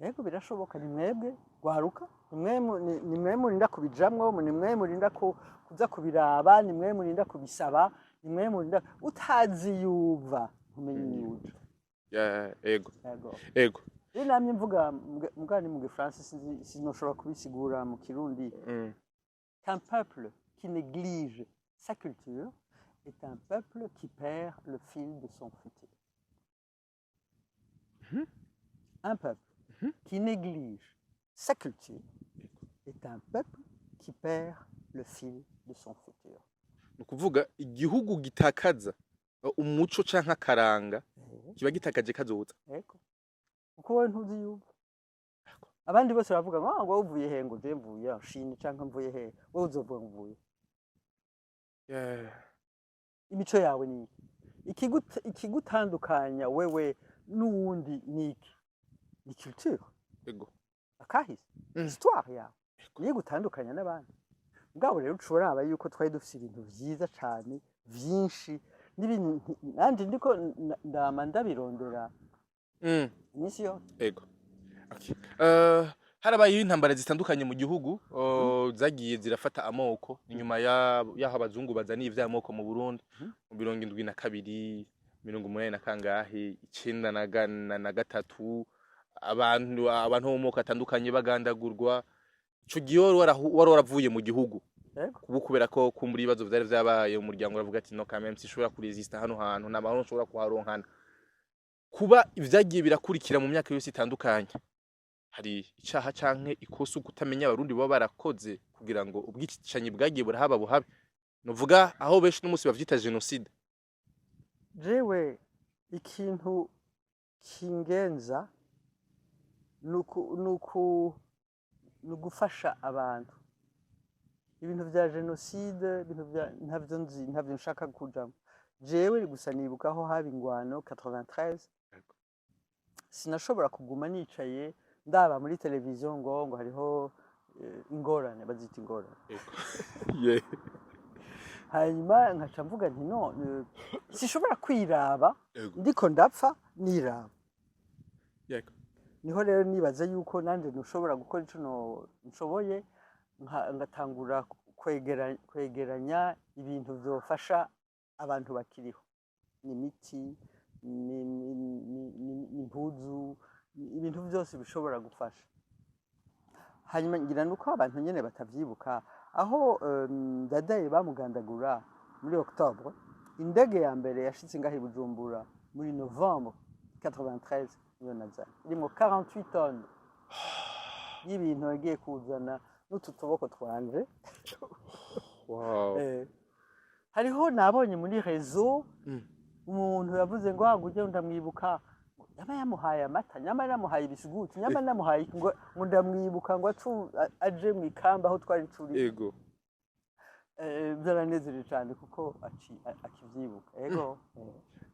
yego birashoboka ni mwebwe gwaruka ni mwe murinda kubijamwo ni mwe murinda kuza kubiraba ni mwe murinda kubisaba ni mwe murinda utazi yuva nkumenye yuja ego rero namye mvuga mugani mu Gifaransa sinoshobora kubisigura mu Kirundi qu'un peuple qui néglige sa culture est un peuple qui perd le fil de son futur. Un peuple qui néglige sa culture est un peuple qui perd le fil de son futur. Ni kuvuga igihugu gitakaza umuco canka karanga kiba gitakaje kazoza. Eko. Uko wowe ntuzi yuba. Abandi bose baravuga ngo uvuye he ngo je mvuye Chine canka mvuye he wowe uzovuga mvuye. Imico yawe ni ikigutandukanya wewe n'uwundi niki ni culture yego akahise histoire yawe niyo gutandukanya n'abandi ngabo rero ushobora aba yuko twari dufite ibintu byiza cyane byinshi n'ibintu nandi ndiko ndama ndabirondera iminsi yose yego okay harabaye intambara zitandukanye mu gihugu zagiye zirafata amoko inyuma yaho abazungu bazaniye ivy'amoko mu Burundi mu 72 80 na kangahe 93 abantu bo mu moko atandukanye bagandagurwa ico gihe waravuye mu gihugu kubu kubera ko kumbura ibibazo vyari vyabaye umuryango uravuga ati no quand même sishobora kuresista hano hantu n'abantu nshobora kuharonkana kuba ivyagiye birakurikira mu myaka yose itandukanye hari icaha canke ikosa kutamenya abarundi baba barakoze kugira ngo ubwicanyi bwagiye burahaba buhabe novuga aho benshi n'umunsi bavyita genocide jewe ikintu kingenza nugufasha abantu ibintu vya genocide ibintu vya ntavyo nshaka kujamo jewe gusa nibuka aho haba ingwano 93 sinashobora kuguma nicaye ndaba muri televiziyo ngo hariho ingorane bazita ingorane hanyuma nkaca mvuga nti no sishobora kwiraba ndiko ndapfa niraba niho rero nibaza yuko nanje ntushobora gukora ico nshoboye ngatangura kwegeranya ibintu vyofasha abantu bakiriho n'imiti n'impuzu ibintu byose bishobora gufasha hanyuma ngira nuko abantu nyene batavyibuka aho Dadaye bamugandagura muri Octobre indege ya mbere yashitse ngaho i Bujumbura muri Novembre 93 iyo nazana irimo 48 tonnes y'ibintu yagiye kuzana n'utu tuboko twanje wow hariho nabonye muri réseau umuntu yavuze ngo ujye ndamwibuka yaba yamuhaye amata nyamara yamuhaye ibisuguti nyamara yamuhaye ngo ndamwibuka ngo aje mu ikamba aho twari turi yego byaranezereje cyane kuko akivyibuka yego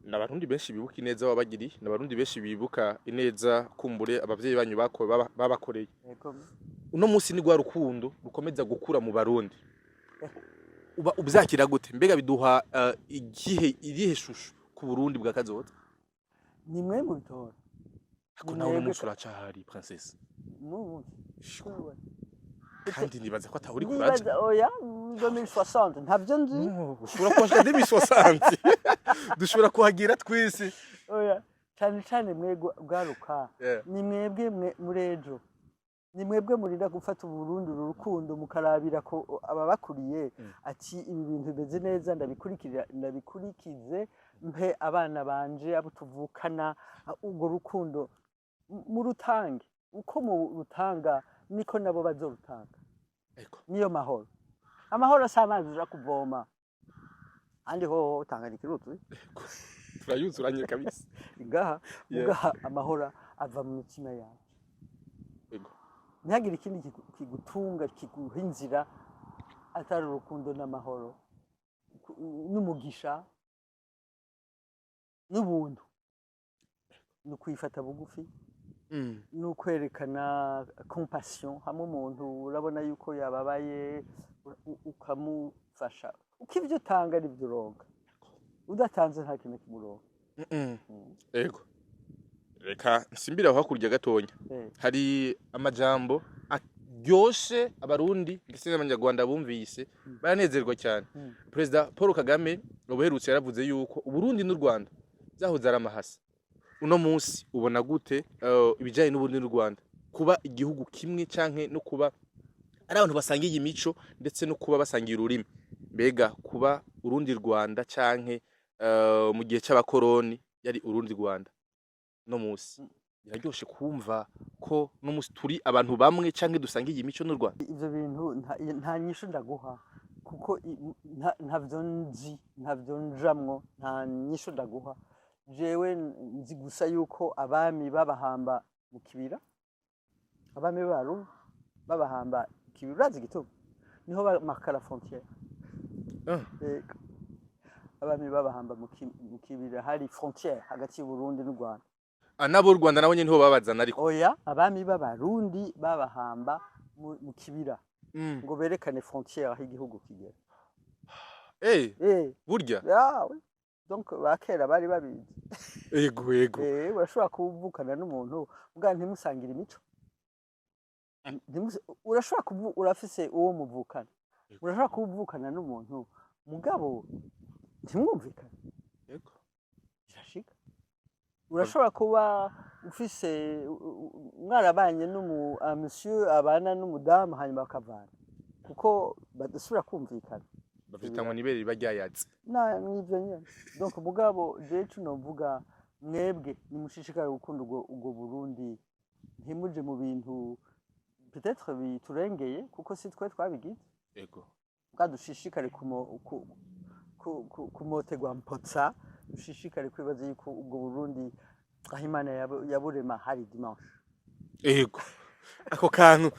n'abarundi benshi bibuka ineza wabagiri n'abarundi benshi bibuka ineza kumbure abavyeyi banyu babakoreye yego uno munsi ni gwa rukundo rukomeza gukura mu barundi uba ubyakira gute mbega biduha irihe shusho ku Burundi bwa kazoza ni mwe mu bitora ako nawe n'umunsi uracahari princesse kandi nibaza ko atahuri kuraje oya 2060 ntavyo nzi ushobora kuhashika 2060 dushobora kuhagira twese oya cyane cyane mwe garuka ni mwebwe murejo ni mwebwe murinda gufata uburundi urukundo mukarabira ko ababakuriye ati ibi bintu bimeze neza ndabikurikize mpe abana banje abo tuvukana ubwo rukundo mu rutange uko mu rutanga niko nabo bazorutanga niyo mahoro amahoro samazi uja kuvoma andi ho utanga ikirutu turayuzuranye kabisa ngaha amahoro ava mu mitima yawe ntihagire ikindi kigutunga kiguha inzira atari urukundo n'amahoro n'umugisha n'ubuntu ni ukwifata bugufi ni ukwerekana compassion hamwe umuntu urabona yuko yababaye ukamufasha uko ibyo utanga ari byo uronka udatanze nta kintu kimuronka yego reka nsimbira aho hakurya gatonya hari amajambo aryoshe abarundi ndetse n'abanyarwanda bumvise baranezerwa cyane Perezida Paul Kagame ubuherutse yaravuze yuko Uburundi n'u Rwanda byahoze ari amahasa uno munsi ubona gute ibijyanye n'Uburundi n'u Rwanda kuba igihugu kimwe canke no kuba ari abantu basangiye imico ndetse no kuba basangiye ururimi mbega kuba Urundi Rwanda canke mu gihe cy'abakoroni yari Urundi Rwanda no musi biraryoshe kumva ko no musi turi abantu bamwe canke dusangiye imico n'u Rwanda ivyo bintu nta nyisho ndaguha kuko ntavyo nzi ntavyo njamwo nta nyisho ndaguha jewe nzi gusa yuko abami babahamba mu kibira abami baru babahamba kibira urazi gituma niho bamakara frontière abami babahamba mu kibira hari frontière hagati y'u Burundi n'u Rwanda nabo u Rwanda nabo niho babazana ariko oya abami b'abarundi babahamba mu kibira ngo berekane frontière aho igihugu kigera burya yawe donc bakera bari babizi yego urashobora kuvukana n'umuntu ubwa ntimusangira imico urashobora urafise uwo muvukana urashobora kuvukana n'umuntu mugabo ntimwumvikane yego birashika urashobora kuba ufise mwarabanye monsieur abana n'umudamu hanyuma bakavana kuko badasubira kumvikana bafitanywa nibere bajyayatse n'ivyo nyene donc mugabo jecu novuga mwebwe nimushishikare gukunda ubwo Burundi ntimuje mu bintu peut-être biturengeye kuko si twe twabigize yego bwadushishikare kumotegwa mpotsa dushishikare kwibaza yuko ubwo Burundi aho Imana yaburema hari dimanche yego ako kantu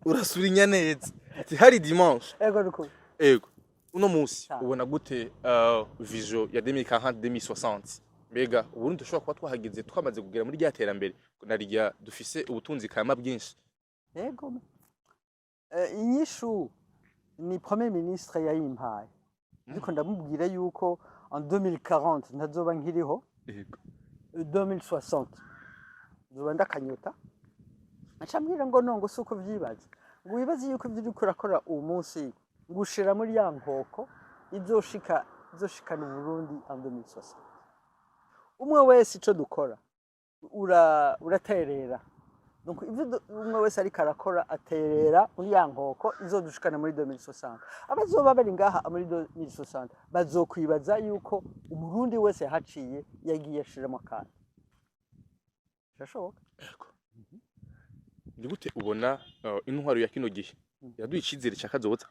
urasurinya neza ati hari dimanche yego uno munsi ubona gute vision ya 2040 2060 mbega Uburundi dushobora kuba twahageze twamaze kugera muri rya terambere narirya dufise ubutunzi kama bwinshi yego inyishu ni premier ministre yayimpaye ndiko ndamubwira yuko en 2040 ntazoba nkiriho yego 2060 zoba ndakanyota acambwira ngo nongo suko vyibaza ngo wibaze yuko ivyo uriko urakora uwo munsi ngushira muri ya nkoko izoshikana Burundi en 2060 umwe wese ico dukora uraterera donc ivyo umwe wese ariko arakora aterera muri ya nkoko izodushikana muri 2060 abazoba bari ngaha muri 2060 bazokwibaza yuko umurundi wese yahaciye yagiye ashiramo kandi birashoboka ni gute ubona intwaro ya kino gihe yaduye icizere cyakazoza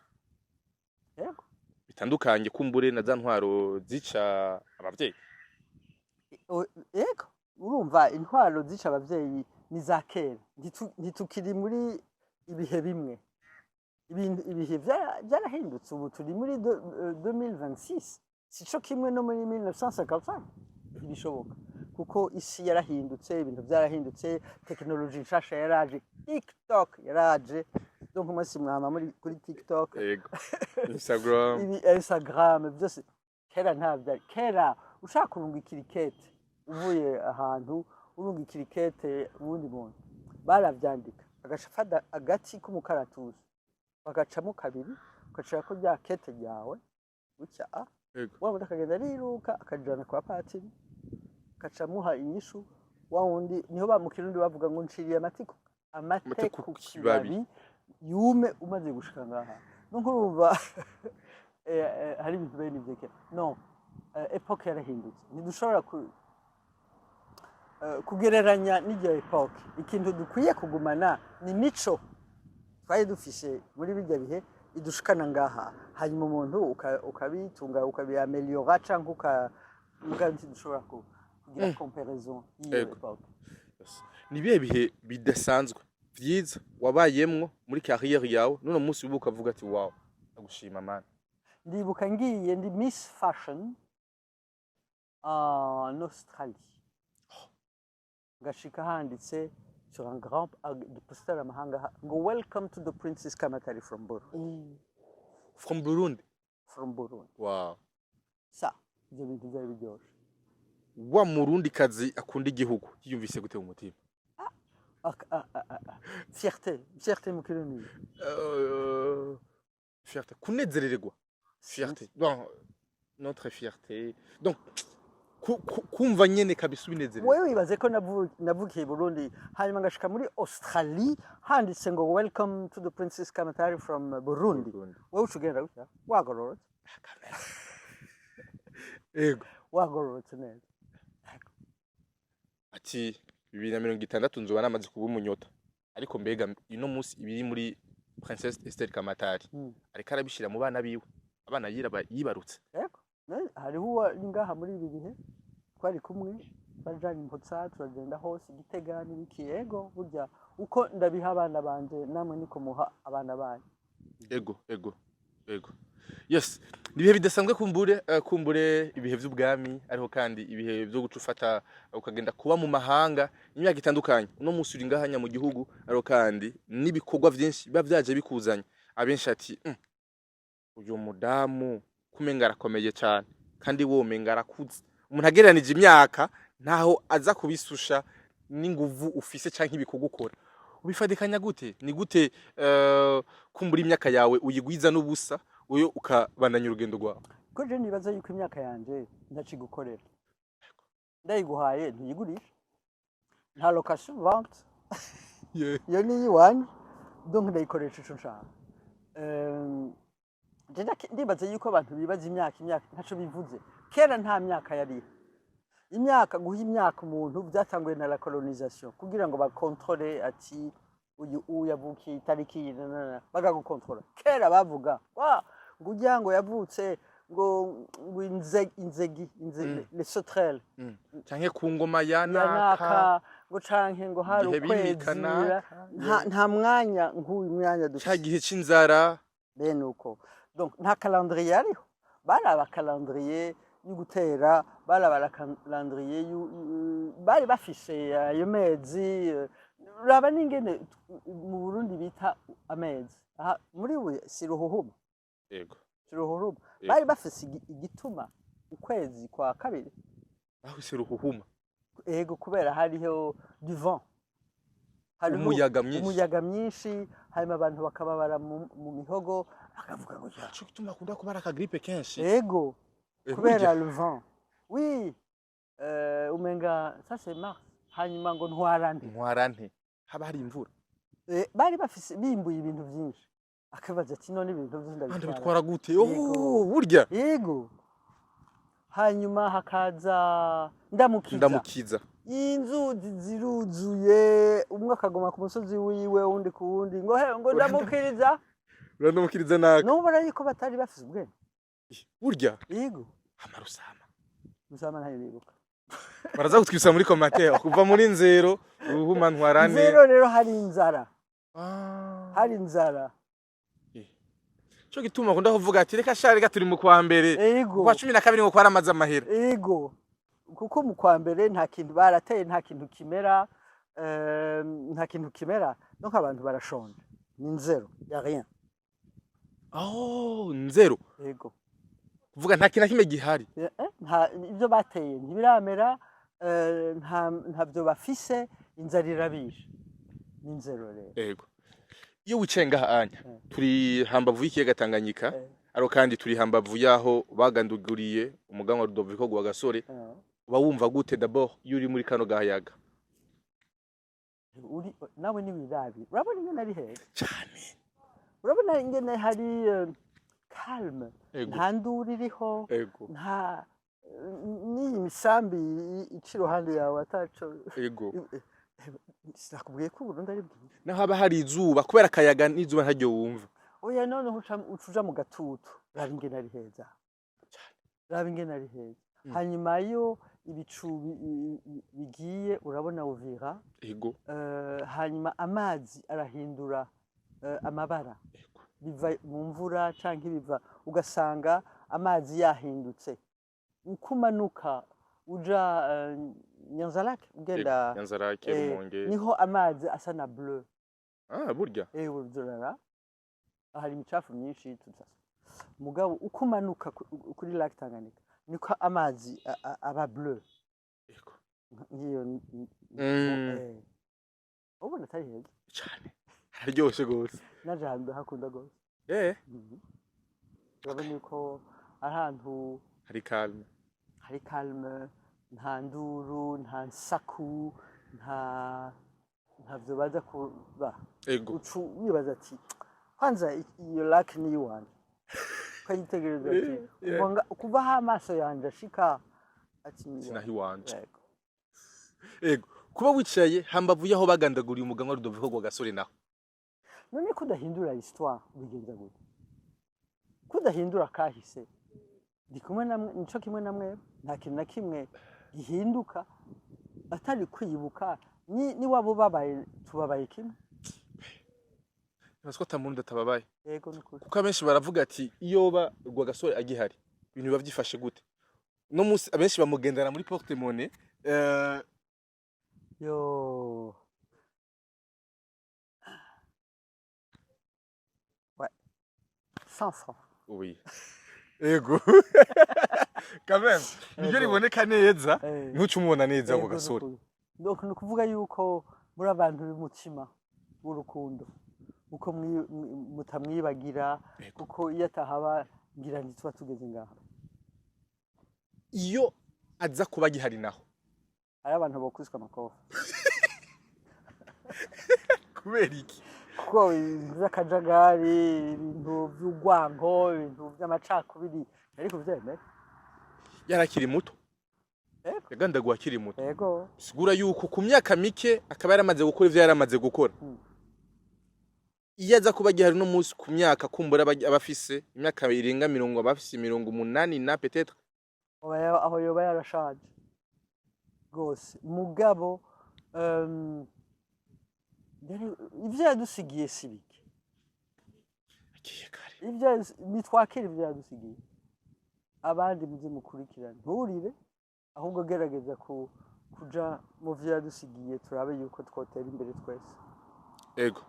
yego bitandukanye kumbure na za ntwaro zica abavyeyi ego urumva intwaro zica abavyeyi ni za kera ntitukiri muri ibihe bimwe ibihe byarahindutse ubu turi muri 2026 sico kimwe no muri 1955 ntibishoboka kuko isi yarahindutse ibintu byarahindutse tekinoloji nshasha yaraje TikTok yaraje donc moi si mwama muri kuri TikTok Instagram byose kera ntabyo kera ushaka kurunga ikirikete uvuye ahantu urunga ikirikete ubundi muntu baravyandika agashafada agati k'umukaratuzi bagacamo kabiri ukashaka ko rya kete ryawe bucya wa wundi akagenda ariruka akajana kwa patiri akacamuha inyishu wa wundi niho ba mu kirundi bavuga ngo nciriye amateko ku kibabi yume umaze gushika ngaha no kurumva hari ibintu bene ivyo kera no epoque yarahindutse ntidushobora kugereranya n'iryo epoque ikintu dukwiye kugumana ni mico twari dufise muri bijya bihe idushikana ngaha hanyuma umuntu ukabitunga ukabiameliora canke ukamuganti dushobora kugira comparaison y'iyo epoque ni bihe bihe bidasanzwe vyiza wabayemwo muri carrière yawe none umunsi ubuka avuga ati wow agushima man ndibuka ngiye ndi Miss Fashion en Australie ngashika handitse sur un grand poster amahanga ngo welcome to the Princess Kamatari from Burundi. From Burundi? From Burundi. Wow. Sa ibyo bintu byari biryoshe. Wa Murundi kazi akunda igihugu yiyumvise gute mu mutima? Fierté mu kirundi. Fierté kunezererwa. Fierté. Bon, notre fierté. Donc kumva nyene kabisa ubinezererwa. Wewe wibaze ko navukiye Burundi hanyuma ngashika muri Australie handitse ngo welcome to the Princess Kamatari from Burundi. Wewe ucugenda gutya wagororotse. Ego. Wagororotse neza. Ati 2060 nzoba namaze kuba umunyota. Ariko mbega ino munsi ibiri muri Princess Esther Kamatari. Ariko arabishira mu bana biwe. Abana yibarutse. Ego. Hariho ngaha muri ibi bihe twari kumwe bajanye impotsa turagenda hose Gitega n'ibiki ego burya uko ndabiha abana banje namwe niko muha abana banyu. Ego. Yes, ibihe bidasanzwe kumbure ibihe vy'ubwami ariho kandi ibihe byo gucufata ukagenda kuba mu mahanga imyaka itandukanye uno musi uri ngahanya mu gihugu ariho kandi nibikorwa vyinshi bavyaje bikuzanya abenshi ati uyu mudamu kumenga arakomeye cyane kandi womenga arakuze umuntu agereranije imyaka ntaho aza kubisusha n'inguvu ufise canke ibikugukora ubifadikanya gute ni gute kumbura imyaka yawe uyigwiza n'ubusa uyo ukabandanya urugendo rwawe ko je nibaza yuko imyaka yanje ndacigukorera ndayiguhaye ntiyigurisha nta location vente yo ni yiwanye donc ndayikoresha ico nshaka ndibaza yuko abantu bibaza imyaka ntaco bivuze kera nta myaka yari imyaka guha imyaka umuntu byatanguye na la colonisation kugira ngo bakontrole ati uyu yavukiye itariki bagagukontrola kera bavuga ngo ujya ngo yavutse ngo inzegi les sauterelles canke ku ngoma ya naka ngo canke ngo hari ukwezi nta mwanya nk'uyu mwanya dufite cya gihe c'inzara bene uko donc nta calendrier ariho baraba calendrier y'ugutera baraba calendrier bari bafishe ayo mezi raba ningene mu Burundi bita amezi aha muri we siruhuhuma yego siruhuhuma bari bafise igituma ukwezi kwa kabiri aho siruhuhuma yego kubera hariho du vent umuyaga mwinshi hanyuma abantu bakababara mu mihogo akavuga ngo cyo gituma akunda kubara ka grippe kenshi yego kubera le vent oui umenga ça c'est mars hanyuma ngo ntwarante haba hari imvura bari bafise bimbuye ibintu byinshi akabaza ati none ibintu byose ndabitwara gute burya yego hanyuma hakaza ndamukiza inzuzi ziruzuye umwe akagoma ku musozi wiwe undi ku wundi ngo ndamukiriza urandamukiriza naka nubona yuko batari bafise ubwenge burya yego amarusama rusama ntayo bibuka baraza kutwisa muri commentaire kuva muri nzero uruhuma ntwarane Nzero rero hari inzara. Ah. Hari inzara. Cyo gituma akunda kuvuga ati reka shari reka turi mu kwa mbere Ego. kwa 12 ngo kwaramaza amahera. Ego. Kuko mu kwa mbere nta kintu barateye, nta kintu kimera, nta kintu kimera, donc abantu barashonje. Ni nzero, ya rien. Oh, nzero. Ego. Kuvuga nta kintu kimwe gihari. Nta ibyo bateye ntibiramera, nta byo bafise, inzara irabishe. Ni nzero rero. Ego. Iyo wicaye ngaha anya turi hambavu y'ikiyaga Tanganyika aro kandi turi hambavu yaho baganduguriye umuganwa Rudoviko gwa gasore uba wumva gute d'abord iyo uri muri kano gahayaga uri nawe ni wirabi urabona ingene ari heza cyane urabona ingene hari calme nta nduru iriho nta ni misambi ikiruhande yawe ataco ego sinakubwiye ko Burundi ari bwiza naho haba hari izuba kubera akayaga n'izuba ntaryo wumva oya none ucuja mu gatutu raba ingene ari heza raba ingene ari heza hanyuma yo ibicu bigiye urabona Uvira ego hanyuma amazi arahindura amabara biva mu mvura canke biva ugasanga amazi yahindutse ukumanuka uja Nyanzarake ugenda Nyanzarake Rumonge niho amazi asa na bleu burya urudurara hari imicafu myinshi tutasa mugabo ukumanuka kuri Lac Tanganyika niko amazi aba bleu ngiyo ubona atari heza cyane haryoshe gose najambe hakunda gose urabona yuko ahantu hari calme nta nduru nta nsaku nta byo baza kuba ucu wibaza ati kwanza iyo lac ni iwanje ukayitegereza ati kuva amaso yanje ashika ati sinahi wanje ego kuba wicaye hambavu yaho bagandaguriye umuganwa Rudoviko gwa gasore naho none kudahindura histoire bigenza gute kudahindura kahise ndi kumwe namwe nico kimwe namwe nta kintu na kimwe gihinduka atari kwibuka ni wabo babaye tubabaye kimwe Nasiko tamundi atababaye yego nukuri kuko abenshi baravuga ati iyo ba rwa gasore agihari ibintu biba byifashe gute no musi abenshi bamugendana muri porte monnaie yo ouais 100 francs oui ego quand même nibyo riboneka neza ntucu umubona neza ngo gasore donc nukuvuga yuko muri abantu b'umutima w'urukundo uko mutamwibagira kuko iyo atahaba ngira ntitwa tugeze ngaha iyo aza kuba gihari naho ari abantu bokwiswa amakofa kubera iki kuko by'akajagari ibintu by'ugwanko ibintu by'amacakubiri ariko byemera yarakiri muto yagandaguye akiri muto yego sigura yuko ku myaka mike akaba yaramaze gukora ivyo yaramaze gukora iyo aza kuba gihari no munsi ku myaka kumbura abafise imyaka irenga 70 abafise 80 na peut-être aho yoba yarashaje gose mugabo ivyo yadusigiye sibike ivyo nitwakira ivyo yadusigiye abandi muze mukurikirana nturire ahubwo gerageza kuja mu vyo yadusigiye turabe yuko twotera imbere twese ego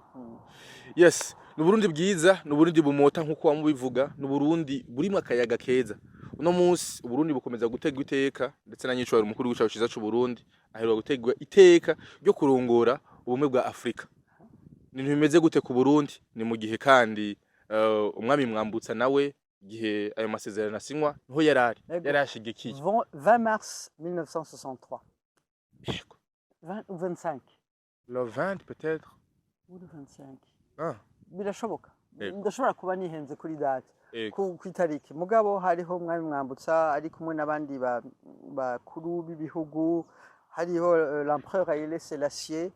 yes ni Burundi bwiza ni Burundi bumota nkuko wamubivuga ni Burundi burimo akayaga keza uno munsi Burundi bukomeza gutegwa iteka ndetse na nyicwa umukuru w'icaho ciza cy'u Burundi aheruka gutegwa iteka ryo kurongora ubumwe bwa Afrika nintu bimeze gute ku Burundi ni mu gihe kandi umwami mwambutsa nawe gihe ayo masezerano asinywa niho yarashigikiye 20 mars 1963 yego 25 le 20 peut-être ou le 25 birashoboka ndashobora kuba nihenze kuri date ku itariki mugabo hariho umwami mwambutsa ari kumwe n'abandi bakuru b'ibihugu hariho l'empereur Haile Selassie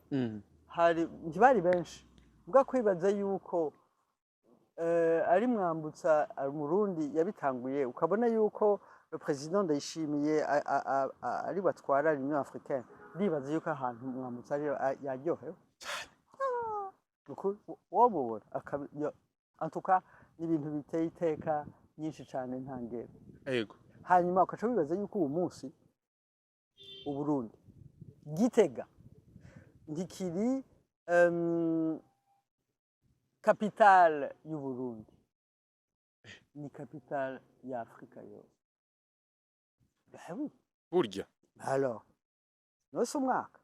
hari ntibari benshi mbwa kwibaza yuko ari mwambutsa Murundi yabitanguye ukabona yuko le président Ndayishimiye ari batwara l'Union africaine ndibaza yuko ahantu mwamutse ari yaryohewe wamubona en tout cas ni ibintu biteye iteka nyinshi cyane ntangere yego hanyuma ukaca wibaza yuko uwo munsi Uburundi Gitega ntikiri capitale y'Uburundi ni capitale ya Afrika yose. Ben oui. burya Alors, non ce mwaka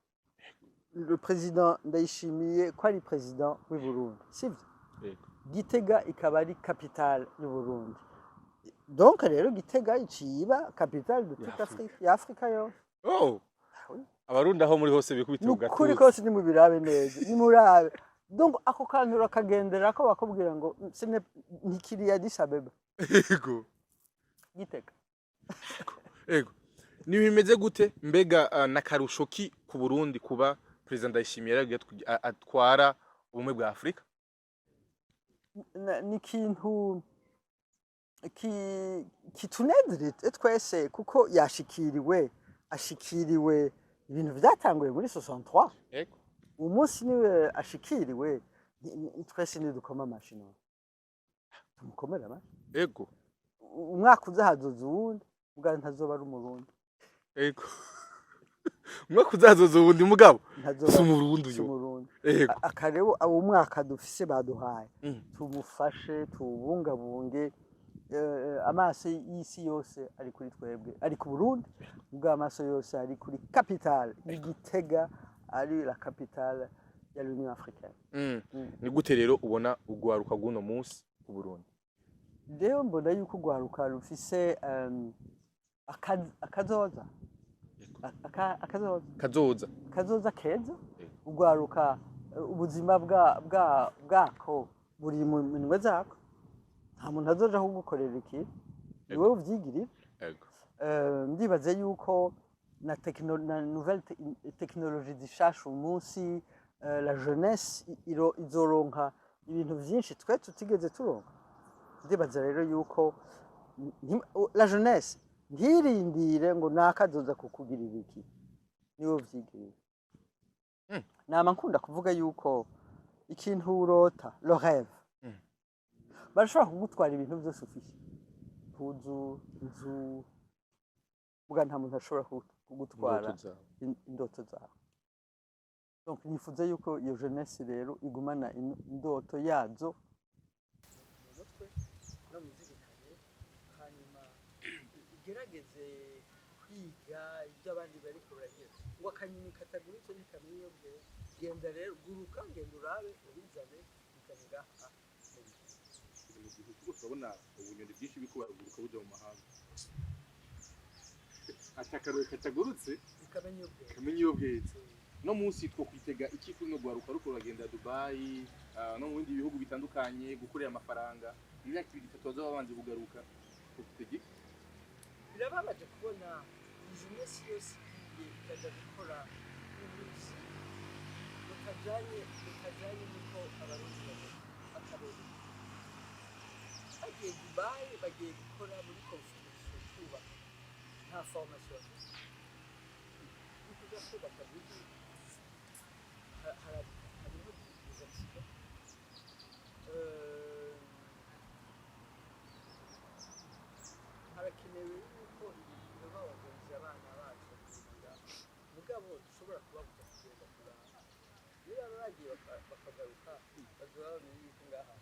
le président Ndayishimiye ko ari président w'u Burundi sivyo yego Gitega ikaba ari capitale y'u Burundi donc rero Gitega iciba capitale de toute Afrique ya Afrika yose. oh abarundi aho muri hose bikubita ugatuza kuri kose ni mu birabe neza ni murabe donc ako kantu rakagendera ko bakubwira ngo ntikiriya Addis Abeba yego Gitega yego ni bimeze gute mbega nakarusho ki ku Burundi kuba president Ndayishimiye yaragiye atwara ubumwe bwa Afrika ni kintu kitunezere twese kuko yashikiriwe ashikiriwe ibintu byatanguye muri 63 yego umunsi niwe ashikiriwe twese nidukoma amashino tumukomera ama yego umwaka uzahazoza uwundi mugabo ntazoba ari umurundi yego umwaka uzazoza uwundi mugabo si umurundi uyu yego akarebo abo mwaka dufise baduhaye tumufashe tubungabunge amaso y'isi yose ari kuri twebwe ari ku Burundi ubwo amaso yose ari kuri capitale y'Igitega ari la capitale ya l'Union africaine. Ni gute rero ubona ugwaruka guno munsi ku Burundi? Rero mbona yuko ugwaruka rufise akazoza kazoza keza ugwaruka ubuzima bwako buri mu minwe zako nta muntu azoja kugukorera iki niwe uvyigirira ndibaze yuko na nouvelle technologie zishasha umunsi la jeunesse izoronka ibintu vyinshi twe tutigeze turonka ndibaza rero yuko la jeunesse ntirindire ngo nakazoza kukugirira iki niwe uvyigirira nama nkunda kuvuga yuko ikintu urota le rêve barashobora kugutwara ibintu byose ufite puzu inzu buga nta muntu ashobora kugutwara indoto zawe donc nifuza yuko iyo jeunesse rero igumana indoto yazo no muzirikane hanyuma igerageze kwiga ibyo abandi bari kuragira ngo akanyini katagurutse ntikamenya bwe genda rero guruka ngenda urabe ubizane bikanira mu gihe turabona ubunyoni bwinshi bikubaguruka buja mu mahanga atakaroye katagurutse kamenya iyo bweze no munsi two kwitega iki kuri no gwaruka ruko ragenda Dubai no mu bindi bihugu bitandukanye gukorera amafaranga imyaka 3 bazaba banje kugaruka kutegi birababaje kubona business yose ikaja gukora umunsi mutajanye niko abarundi bakareba bagiye Dubai bagiye gukora muri construction kuba nta formation ikuja kubaka biki hariho bizasiga harakenewe yuko ibintu babagenzi abana bacu kugira mugabo dushobora kubabuza kugenda kurara niba bagiye bakagaruka bazoba bamenye yuko ngaha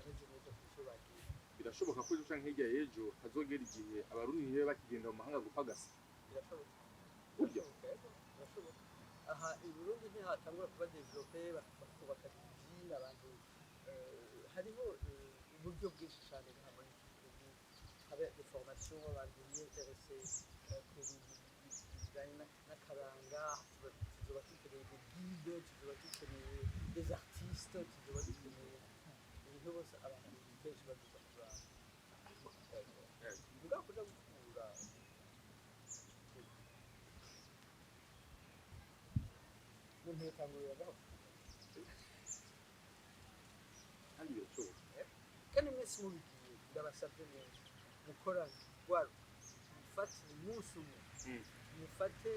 ameze neza kuko bagiye birashoboka ko ejo canke hirya y'ejo hazogera igihe abarundi nibe bakigenda mu mahanga gupagasa birashoboka burya birashoboka aha i Burundi ntihatangura kuba develope bakubaka byinshi abantu hariho uburyo bwinshi cyane muri avec des formations abantu intéressés ku bijyanye n'akaranga tuzoba dukeneye des guides tuzoba dukeneye des artistes tuzoba dukeneye ibintu bose abantu benshi baduza kuraba mvuga kuja gukura umuntu yatangurira kandi birashoboka kandi mwese mubigiye ndabasabye neza mukorana gwaruka mufate umunsi umwe mufate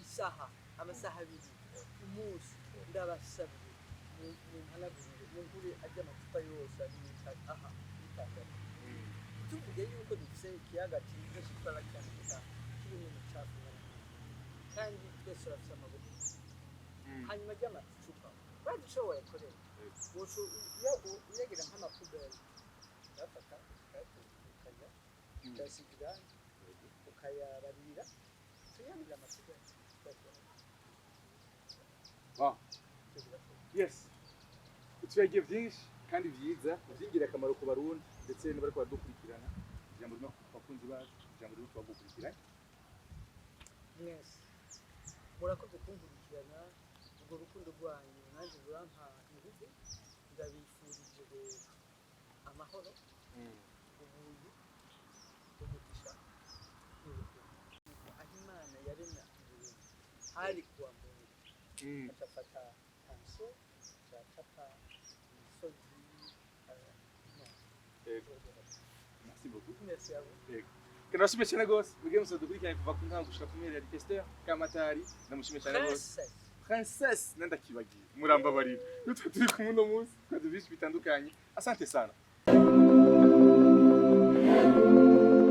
isaha amasaha abiri umunsi ndabasabye mumpanagurire mugure ajya amacupa yose aha bitandatu tuvuge yuko dufite ikiyaga cyiza cyitwa Tanganyika kirimo umucafu kandi twese turafite amabuye hanyuma ry'amacupa badushoboye kureba uyagira nk'amapuberi uyafata ukayatunganya ukayasigira ukayabarira tuyabira amapuberi yes turagiye byinshi kandi byiza byingira akamaro ku barundi ndetse n'abari kubadukurikirana ijambo rino bakunzi bacu ijambo rino twagukurikirana mwese murakoze kunkurikirana urwo rukundo rwanyu nanjye rurampa ingufu ndabifurije amahoro ubuntu umugisha n'urukundo aho Imana yaremye ibintu hari kuwa mbere agafata tanso agafata imisozi merci beaucoup merci à vous Kinashimye cyane gose mugiye musadukurikirana kuva ku ntango gushika ku mpera ya Pasteur Kamatari ndamushimye cyane gose Princess nenda kibagiye murambabarira nutwe turi kumwe no munsi kandi byinshi bitandukanye asante sana